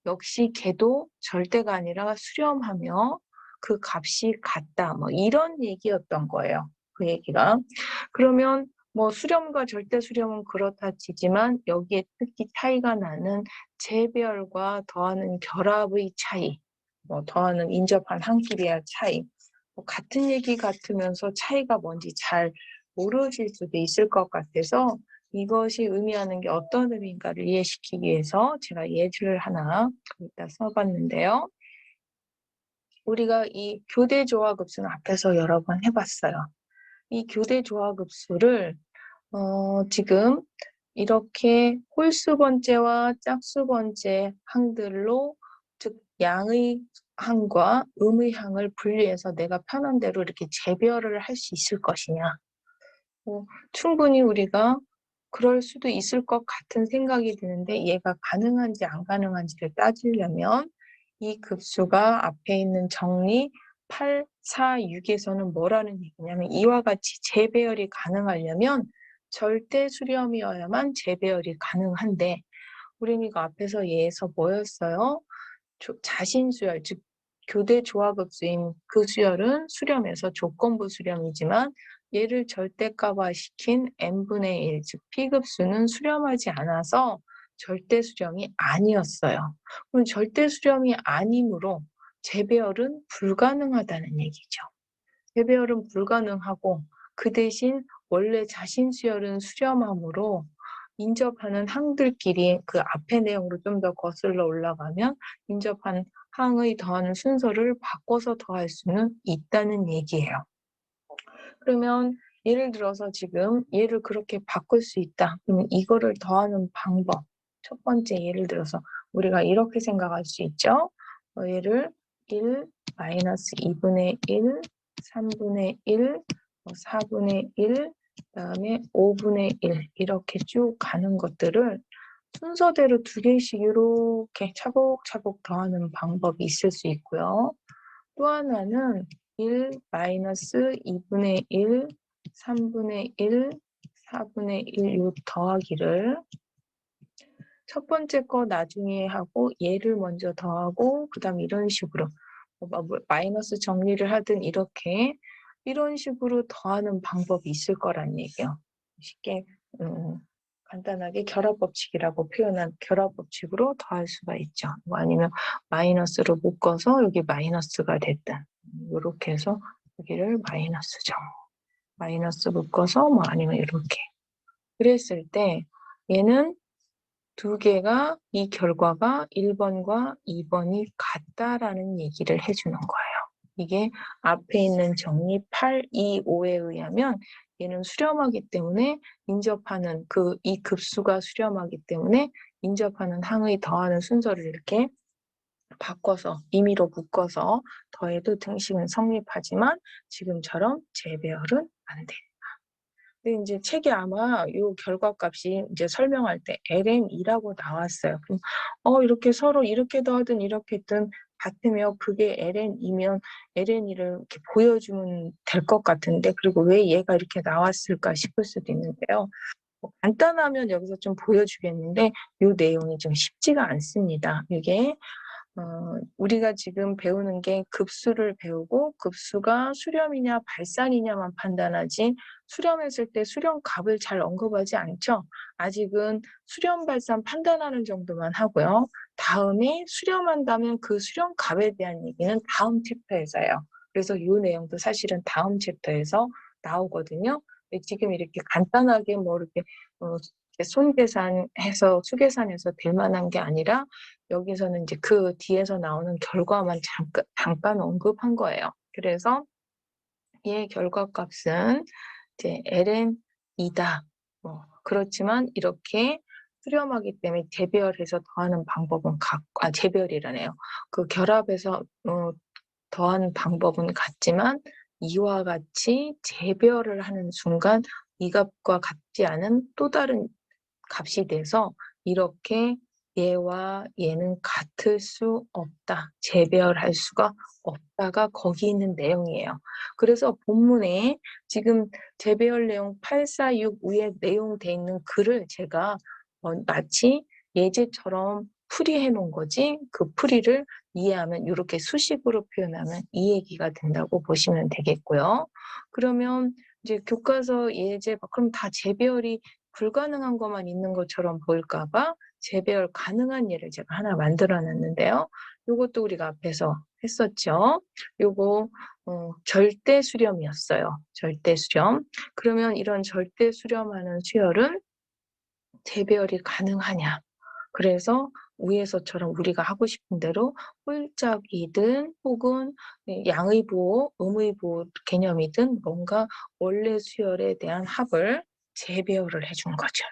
역시 걔도 절대가 아니라 수렴하며 그 값이 같다. 뭐 이런 얘기였던 거예요. 그 얘기가. 그러면 뭐 수렴과 절대 수렴은 그렇다 치지만 여기에 특히 차이가 나는 재배열과 더하는 결합의 차이, 뭐 더하는 인접한 항끼리의 차이, 뭐 같은 얘기 같으면서 차이가 뭔지 잘 모르실 수도 있을 것 같아서 이것이 의미하는 게 어떤 의미인가를 이해시키기 위해서 제가 예를 하나 여기다 써봤는데요. 우리가 이 교대조화급수는 앞에서 여러 번 해봤어요. 이 교대조화급수를 지금 이렇게 홀수 번째와 짝수 번째 항들로, 즉 양의 항과 음의 항을 분리해서 내가 편한 대로 이렇게 재배열을 할 수 있을 것이냐. 충분히 우리가 그럴 수도 있을 것 같은 생각이 드는데 얘가 가능한지 안 가능한지를 따지려면 이 급수가 앞에 있는 정리 8, 4, 6에서는 뭐라는 얘기냐면 이와 같이 재배열이 가능하려면 절대 수렴이어야만 재배열이 가능한데 우리는 이거 앞에서 얘에서 뭐였어요? 자신수열, 즉 교대 조화급수인 그 수열은 수렴에서 조건부 수렴이지만 얘를 절대값화시킨 n분의 1, 즉 P급수는 수렴하지 않아서 절대 수렴이 아니었어요. 그럼 절대 수렴이 아니므로 재배열은 불가능하다는 얘기죠. 재배열은 불가능하고 그 대신 원래 자신수열은 수렴하므로 인접하는 항들끼리 그 앞의 내용으로 좀 더 거슬러 올라가면 인접한 항의 더하는 순서를 바꿔서 더할 수는 있다는 얘기예요. 그러면 예를 들어서 지금 얘를 그렇게 바꿀 수 있다. 그러면 이거를 더하는 방법. 첫 번째 예를 들어서 우리가 이렇게 생각할 수 있죠. 얘를 1, 마이너스 2분의 1, 3분의 1, 4분의 1, 그다음에 5분의 1 이렇게 쭉 가는 것들을 순서대로 두 개씩 이렇게 차곡차곡 더하는 방법이 있을 수 있고요. 또 하나는 1, 마이너스 2분의 1, 3분의 1, 4분의 1 요 더하기를 첫 번째 거 나중에 하고 얘를 먼저 더하고 그 다음 이런 식으로 마이너스 정리를 하든 이렇게 이런 식으로 더하는 방법이 있을 거란 얘기예요. 쉽게 간단하게 결합법칙이라고 표현한 결합법칙으로 더할 수가 있죠. 뭐 아니면 마이너스로 묶어서 여기 마이너스가 됐든 이렇게 해서 여기를 마이너스죠. 마이너스 묶어서 뭐 아니면 이렇게 그랬을 때 얘는 두 개가 이 결과가 1번과 2번이 같다라는 얘기를 해주는 거예요. 이게 앞에 있는 정리 8, 2, 5에 의하면 얘는 수렴하기 때문에 인접하는 이 급수가 수렴하기 때문에 인접하는 항의 더하는 순서를 이렇게 바꿔서 임의로 묶어서 더해도 등식은 성립하지만 지금처럼 재배열은 안 돼. 근데 이제 책에 아마 이 결과값이 이제 설명할 때 LN이라고 나왔어요. 그럼 이렇게 서로 이렇게 더하든 이렇게 했든 같으면 그게 LN이면 LN이를 이렇게 보여주면 될 것 같은데 그리고 왜 얘가 이렇게 나왔을까 싶을 수도 있는데요. 간단하면 여기서 좀 보여주겠는데 이 내용이 좀 쉽지가 않습니다. 이게 우리가 지금 배우는 게 급수를 배우고 급수가 수렴이냐 발산이냐만 판단하지 수렴했을 때 수렴값을 잘 언급하지 않죠. 아직은 수렴 발산 판단하는 정도만 하고요. 다음에 수렴한다면 그 수렴값에 대한 얘기는 다음 챕터에서요. 그래서 이 내용도 사실은 다음 챕터에서 나오거든요. 지금 이렇게 간단하게 뭐 이렇게 손계산해서 수계산해서 될 만한 게 아니라 여기서는 이제 그 뒤에서 나오는 결과만 잠깐 언급한 거예요. 그래서 얘 결과값은 이제 ln이다. 그렇지만 이렇게 수렴하기 때문에 재배열해서 더하는 방법은 재배열이라네요. 그 결합해서 더하는 방법은 같지만 이와 같이 재배열을 하는 순간 이 값과 같지 않은 또 다른 값이 돼서 이렇게 얘와 얘는 같을 수 없다. 재배열할 수가 없다가 거기 있는 내용이에요. 그래서 본문에 지금 재배열 내용 846 위에 내용돼 있는 글을 제가 마치 예제처럼 풀이해 놓은 거지 그 풀이를 이해하면 이렇게 수식으로 표현하면 이 얘기가 된다고 보시면 되겠고요. 그러면 이제 교과서 예제 그럼 다 재배열이 불가능한 것만 있는 것처럼 보일까 봐 재배열 가능한 예를 제가 하나 만들어 놨는데요. 이것도 우리가 앞에서 했었죠. 요거 절대 수렴이었어요. 절대 수렴. 그러면 이런 절대 수렴하는 수열은 재배열이 가능하냐. 그래서 위에서처럼 우리가 하고 싶은 대로 홀짝이든 혹은 양의보호, 음의보호 개념이든 뭔가 원래 수열에 대한 합을 재배열을 해준 거죠.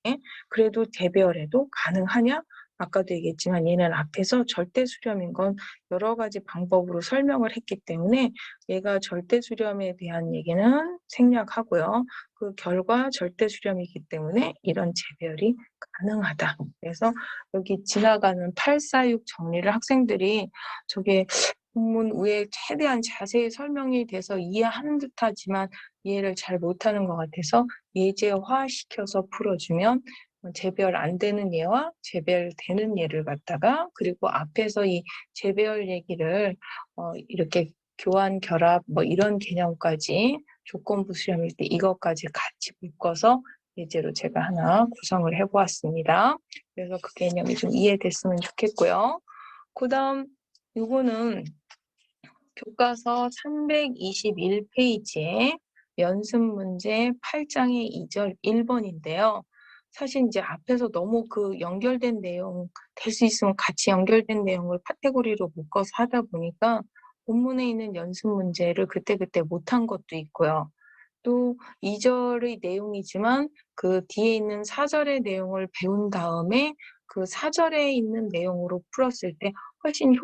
예? 그래도 재배열에도 가능하냐? 아까도 얘기했지만 얘는 앞에서 절대 수렴인 건 여러 가지 방법으로 설명을 했기 때문에 얘가 절대 수렴에 대한 얘기는 생략하고요. 그 결과 절대 수렴이기 때문에 이런 재배열이 가능하다. 그래서 여기 지나가는 846 정리를 학생들이 저게 본문 위에 최대한 자세히 설명이 돼서 이해하는 듯하지만 이해를 잘 못하는 것 같아서 예제화시켜서 풀어주면 재배열 안 되는 예와 재배열 되는 예를 갖다가 그리고 앞에서 이 재배열 얘기를 이렇게 교환, 결합 뭐 이런 개념까지 조건부 수렴일 때 이것까지 같이 묶어서 예제로 제가 하나 구성을 해보았습니다. 그래서 그 개념이 좀 이해됐으면 좋겠고요. 그 다음 이거는 교과서 321페이지에 연습 문제 8장의 2절 1번인데요. 사실 이제 앞에서 너무 그 연결된 내용, 될 수 있으면 같이 연결된 내용을 카테고리로 묶어서 하다 보니까 본문에 있는 연습 문제를 그때그때 못한 것도 있고요. 또 2절의 내용이지만 그 뒤에 있는 4절의 내용을 배운 다음에 그 4절에 있는 내용으로 풀었을 때 훨씬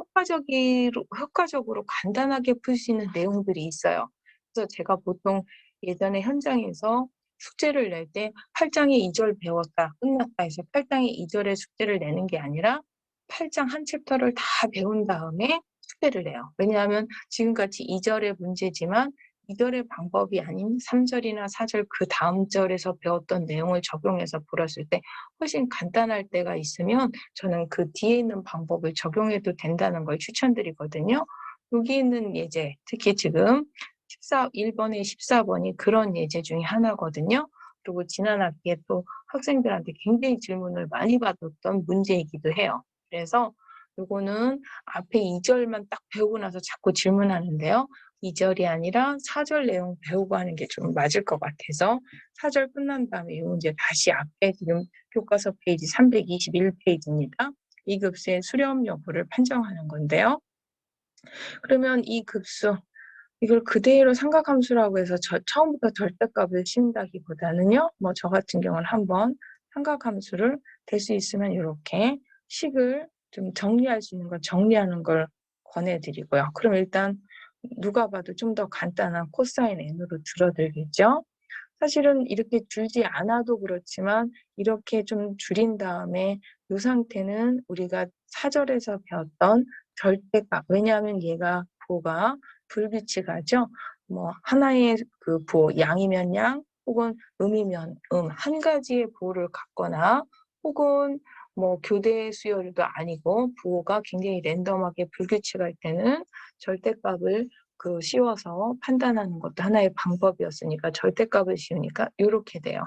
효과적으로 간단하게 풀 수 있는 내용들이 있어요. 그래서 제가 보통 예전에 현장에서 숙제를 낼 때 8장의 2절 배웠다, 끝났다 해서 8장의 2절의 숙제를 내는 게 아니라 8장 한 챕터를 다 배운 다음에 숙제를 내요. 왜냐하면 지금같이 2절의 문제지만 2절의 방법이 아닌 3절이나 4절 그 다음 절에서 배웠던 내용을 적용해서 풀었을 때 훨씬 간단할 때가 있으면 저는 그 뒤에 있는 방법을 적용해도 된다는 걸 추천드리거든요. 여기 있는 예제, 특히 지금 1번에 14번이 그런 예제 중에 하나거든요. 그리고 지난 학기에 또 학생들한테 굉장히 질문을 많이 받았던 문제이기도 해요. 그래서 요거는 앞에 2절만 딱 배우고 나서 자꾸 질문하는데요. 2절이 아니라 4절 내용 배우고 하는 게 좀 맞을 것 같아서 4절 끝난 다음에 이 문제 다시 앞에 지금 교과서 페이지 321페이지입니다. 이 급수의 수렴 여부를 판정하는 건데요. 그러면 이 급수, 이걸 그대로 삼각함수라고 해서 처음부터 절대값을 씌운다기보다는요. 뭐 저 같은 경우는 한번 삼각함수를 될 수 있으면 이렇게 식을 좀 정리할 수 있는 걸 정리하는 걸 권해드리고요. 그럼 일단 누가 봐도 좀 더 간단한 코사인 n으로 줄어들겠죠. 사실은 이렇게 줄지 않아도 그렇지만 이렇게 좀 줄인 다음에 이 상태는 우리가 4절에서 배웠던 절대값, 왜냐하면 얘가 부호가 불빛이 가죠. 뭐 하나의 그 부호, 양이면 양, 혹은 음이면 한 가지의 부호를 갖거나 혹은 뭐 교대 수열도 아니고 부호가 굉장히 랜덤하게 불규칙할 때는 절대값을 씌워서 판단하는 것도 하나의 방법이었으니까 절대값을 씌우니까 이렇게 돼요.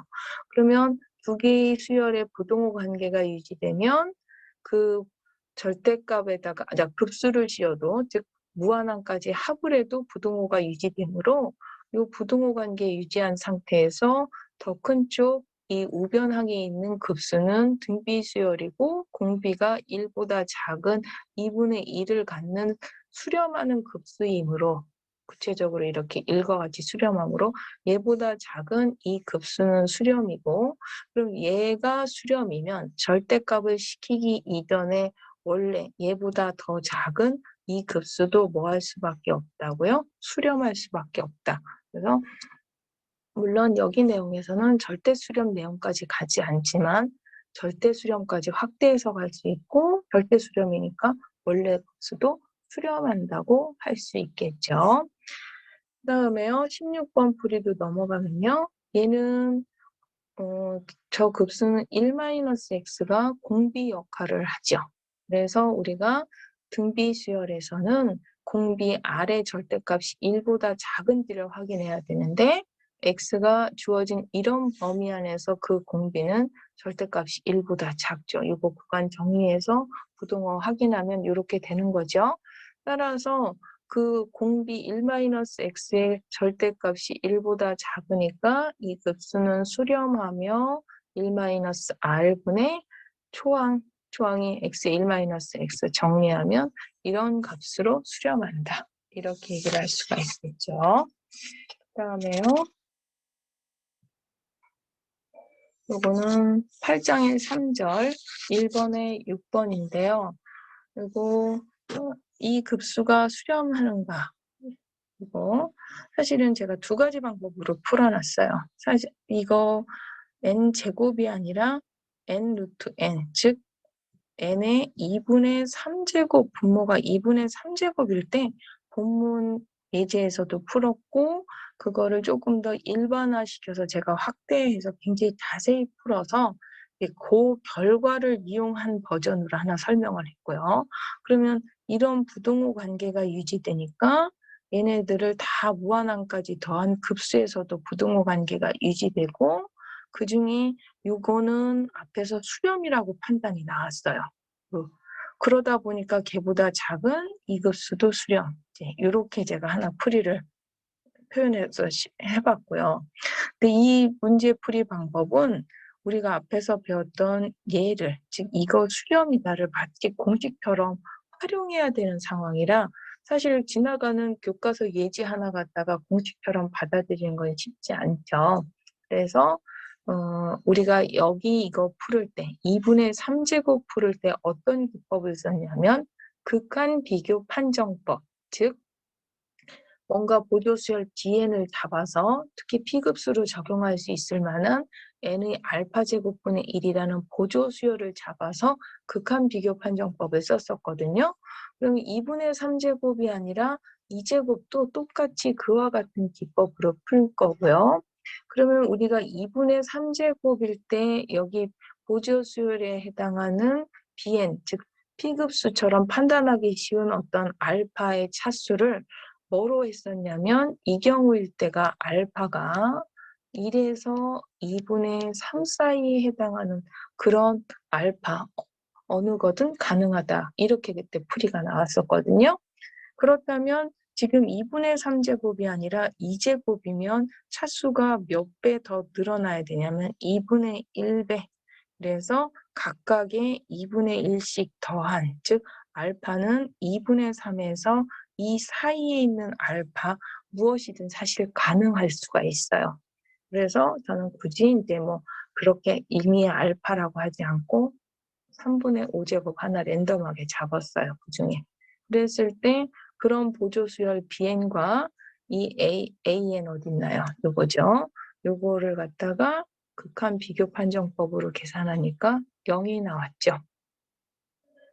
그러면 두 개의 수열의 부동호 관계가 유지되면 그 절대값에다가 급수를 씌워도 즉 무한항까지 합을 해도 부동호가 유지되므로 이 부동호 관계 유지한 상태에서 더 큰 쪽 이 우변항에 있는 급수는 등비 수열이고 공비가 1보다 작은 2분의 1을 갖는 수렴하는 급수이므로 구체적으로 이렇게 1과 같이 수렴하므로 얘보다 작은 이 급수는 수렴이고 그럼 얘가 수렴이면 절대값을 시키기 이전에 원래 얘보다 더 작은 이 급수도 뭐 할 수밖에 없다고요? 수렴할 수밖에 없다. 그래서 물론 여기 내용에서는 절대 수렴 내용까지 가지 않지만 절대 수렴까지 확대해서 갈 수 있고 절대 수렴이니까 원래 급수도 수렴한다고 할 수 있겠죠. 그 다음에요. 16번 풀이도 넘어가면요. 얘는 저 급수는 1-x가 공비 역할을 하죠. 그래서 우리가 등비 수열에서는 공비 아래 절대값이 1보다 작은지를 확인해야 되는데 x가 주어진 이런 범위 안에서 그 공비는 절대값이 1보다 작죠. 이거 구간 정리해서 부동호 확인하면 이렇게 되는 거죠. 따라서 그 공비 1-x의 절대값이 1보다 작으니까 이 급수는 수렴하며 1-r분의 초항이 x1-x 정리하면 이런 값으로 수렴한다. 이렇게 얘기를 할 수가 있겠죠. 그 다음에요. 요거는 8장의 3절 1번에 6번인데요. 그리고 이 급수가 수렴하는가? 이거 사실은 제가 두 가지 방법으로 풀어놨어요. 사실 이거 n제곱이 아니라 n 루트 n, 즉 n의 2분의 3제곱, 분모가 2분의 3제곱일 때 본문 예제에서도 풀었고 그거를 조금 더 일반화시켜서 제가 확대해서 굉장히 자세히 풀어서 그 결과를 이용한 버전으로 하나 설명을 했고요. 그러면 이런 부등호 관계가 유지되니까 얘네들을 다 무한항까지 더한 급수에서도 부등호 관계가 유지되고 그중에 요거는 앞에서 수렴이라고 판단이 나왔어요. 그러다 보니까 걔보다 작은 이급수도 수렴. 이렇게 제가 하나 풀이를 표현해서 해봤고요. 근데 이 문제 풀이 방법은 우리가 앞에서 배웠던 예를, 즉 이거 수렴이다를 마치 공식처럼 활용해야 되는 상황이라 사실 지나가는 교과서 예지 하나 갖다가 공식처럼 받아들이는 건 쉽지 않죠. 그래서 우리가 여기 이거 풀을 때 2분의 3제곱 풀을 때 어떤 기법을 썼냐면 극한 비교 판정법, 즉 뭔가 보조수열 dn을 잡아서 특히 P급수로 적용할 수 있을 만한 n의 알파 제곱분의 1이라는 보조수열을 잡아서 극한 비교 판정법을 썼었거든요. 그럼 2분의 3제곱이 아니라 2제곱도 똑같이 그와 같은 기법으로 풀 거고요. 그러면 우리가 2분의 3제곱일 때 여기 보조수열에 해당하는 bn, 즉 P급수처럼 판단하기 쉬운 어떤 알파의 차수를 뭐로 했었냐면 이 경우일 때가 알파가 1에서 2분의 3 사이에 해당하는 그런 알파 어느 거든 가능하다. 이렇게 그때 풀이가 나왔었거든요. 그렇다면 지금 2분의 3제곱이 아니라 2제곱이면 차수가 몇 배 더 늘어나야 되냐면 2분의 1배. 그래서 각각의 2분의 1씩 더한, 즉 알파는 2분의 3에서 이 사이에 있는 알파 무엇이든 사실 가능할 수가 있어요. 그래서 저는 굳이 이제 뭐 그렇게 임의의 알파라고 하지 않고 3분의 5제곱 하나 랜덤하게 잡았어요. 그중에. 그랬을 때 그런 보조수열 bn과 이 an 어디 있나요? 요거죠. 요거를 갖다가 극한 비교 판정법으로 계산하니까 0이 나왔죠.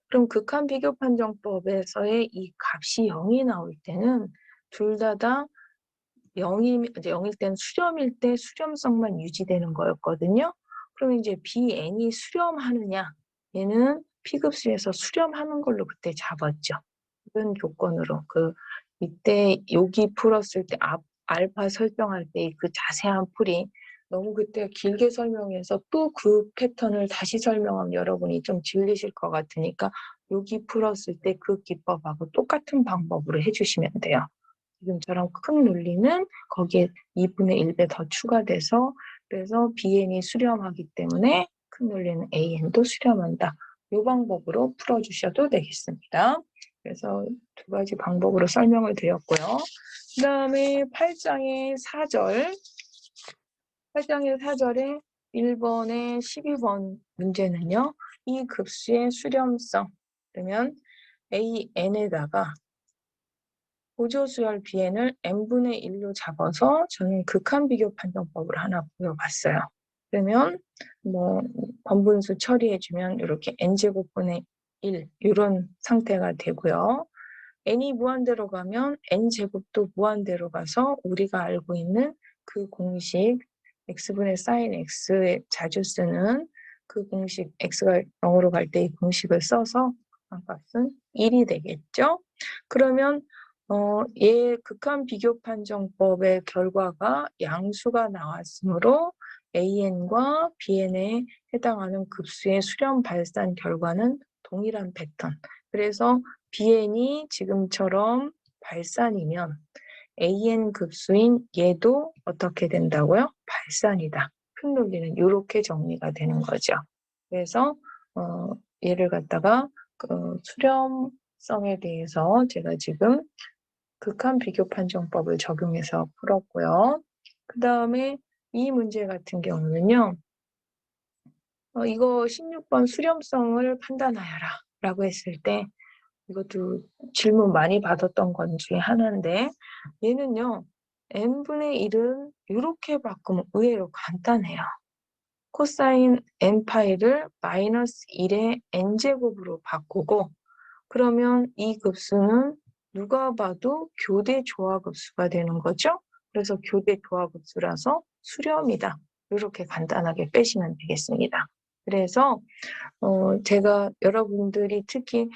그럼 극한 비교 판정법에서의 이 값이 0이 나올 때는 둘 다 0일 때는 수렴일 때 수렴성만 유지되는 거였거든요. 그럼 이제 bn이 수렴하느냐? 얘는 P급수에서 수렴하는 걸로 그때 잡았죠. 이런 조건으로 이때 여기 풀었을 때 알파 설정할 때 그 자세한 풀이 너무 그때 길게 설명해서 또 그 패턴을 다시 설명하면 여러분이 좀 질리실 것 같으니까 여기 풀었을 때 그 기법하고 똑같은 방법으로 해주시면 돼요. 지금처럼 큰 논리는 거기에 2분의 1배 더 추가돼서 그래서 bn이 수렴하기 때문에 큰 논리는 an도 수렴한다. 이 방법으로 풀어주셔도 되겠습니다. 그래서 두 가지 방법으로 설명을 드렸고요. 그 다음에 8장의 4절 8장의 4절에 1번에 12번 문제는요. 이 급수의 수렴성 그러면 an에다가 보조수열 bn을 n분의 1로 잡아서 저는 극한 비교 판정법을 하나 보여봤어요. 그러면 뭐 번분수 처리해주면 이렇게 n제곱분의 1 이런 상태가 되고요. n이 무한대로 가면 n제곱도 무한대로 가서 우리가 알고 있는 그 공식 x분의 sin x에 자주 쓰는 그 공식 x가 0으로 갈 때 이 공식을 써서 값은 1이 되겠죠. 그러면 얘 극한 비교 판정법의 결과가 양수가 나왔으므로 an과 bn에 해당하는 급수의 수렴 발산 결과는 동일한 패턴. 그래서 bn이 지금처럼 발산이면 an 급수인 얘도 어떻게 된다고요? 발산이다. 큰 논리는 이렇게 정리가 되는 거죠. 그래서 얘를 갖다가 수렴성에 대해서 제가 지금 극한 비교 판정법을 적용해서 풀었고요. 그 다음에 이 문제 같은 경우는요. 이거 16번 수렴성을 판단하여라 라고 했을 때 이것도 질문 많이 받았던 건 중에 하나인데 얘는요. n분의 1은 이렇게 바꾸면 의외로 간단해요. 코사인 n파이를 마이너스 1의 n제곱으로 바꾸고 그러면 이 급수는 누가 봐도 교대 조화급수가 되는 거죠. 그래서 교대 조화급수라서 수렴이다. 이렇게 간단하게 빼시면 되겠습니다. 그래서 제가 여러분들이 특히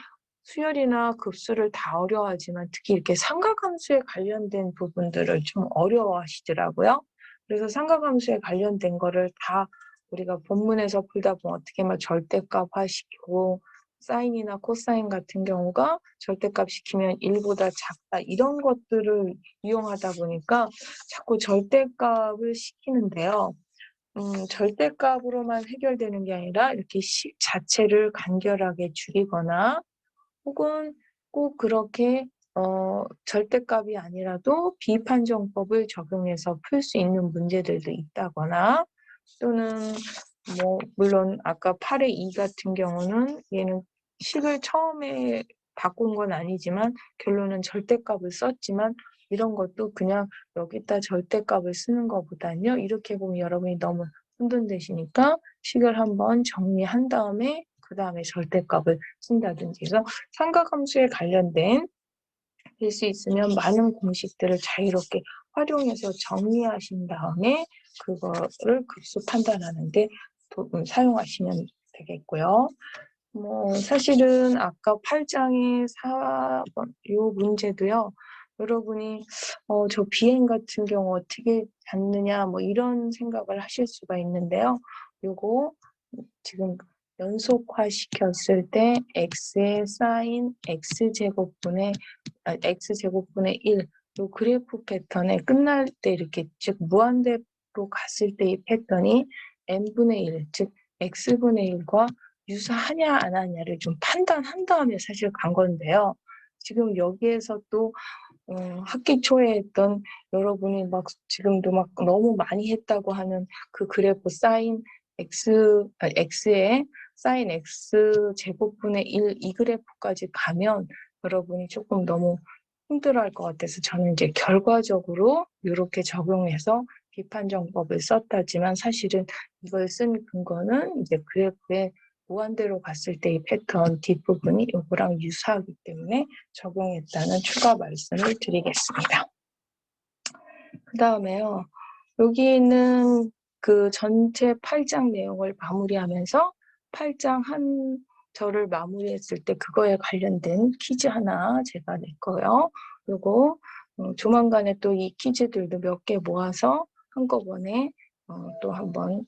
수열이나 급수를 다 어려워하지만 특히 이렇게 삼각함수에 관련된 부분들을 좀 어려워하시더라고요. 그래서 삼각함수에 관련된 거를 다 우리가 본문에서 풀다 보면 어떻게 막 절대값화시키고 사인이나 코사인 같은 경우가 절대값 시키면 1보다 작다 이런 것들을 이용하다 보니까 자꾸 절대값을 시키는데요. 절대값으로만 해결되는 게 아니라 이렇게 식 자체를 간결하게 줄이거나 혹은 꼭 그렇게 절대값이 아니라도 비판정법을 적용해서 풀 수 있는 문제들도 있다거나 또는 물론 아까 8의 2 같은 경우는 얘는 식을 처음에 바꾼 건 아니지만 결론은 절대값을 썼지만 이런 것도 그냥 여기다 절대값을 쓰는 것보다는요. 이렇게 보면 여러분이 너무 혼돈되시니까 식을 한번 정리한 다음에 그 다음에 절대값을 쓴다든지 해서 삼각함수에 관련된 될 수 있으면 많은 공식들을 자유롭게 활용해서 정리하신 다음에 그거를 급수 판단하는데 사용하시면 되겠고요. 사실은 아까 8장의 4번 이 문제도요. 여러분이 저 비행 같은 경우 어떻게 잡느냐 이런 생각을 하실 수가 있는데요. 요거 지금 연속화 시켰을 때 x의 사인 x제곱분의 1, 요 그래프 패턴에 끝날 때 이렇게 즉 무한대로 갔을 때 이 패턴이 n분의 1, 즉 x분의 1과 유사하냐 안 하냐를 좀 판단한 다음에 사실 간 건데요. 지금 여기에서 또 학기 초에 했던 여러분이 지금도 너무 많이 했다고 하는 그 그래프 사인 x의 사인 x 제곱분의 1 이 그래프까지 가면 여러분이 조금 너무 힘들어할 것 같아서 저는 이제 결과적으로 이렇게 적용해서 비판정법을 썼다지만 사실은 이걸 쓴 근거는 이제 그래프에 무한대로 갔을 때 이 패턴 뒷부분이 이거랑 유사하기 때문에 적용했다는 추가 말씀을 드리겠습니다. 그 다음에요. 여기 있는 그 전체 8장 내용을 마무리하면서 8장 한 절을 마무리했을 때 그거에 관련된 퀴즈 하나 제가 냈고요. 그리고 조만간에 또 이 퀴즈들도 몇 개 모아서 한꺼번에 또 한번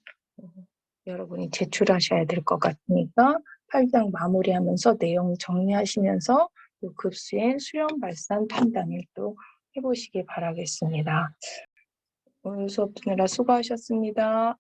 여러분이 제출하셔야 될 것 같으니까 8장 마무리하면서 내용 정리하시면서 그 급수의 수렴 발산 판단을 또 해보시기 바라겠습니다. 오늘 수업 듣느라 수고하셨습니다.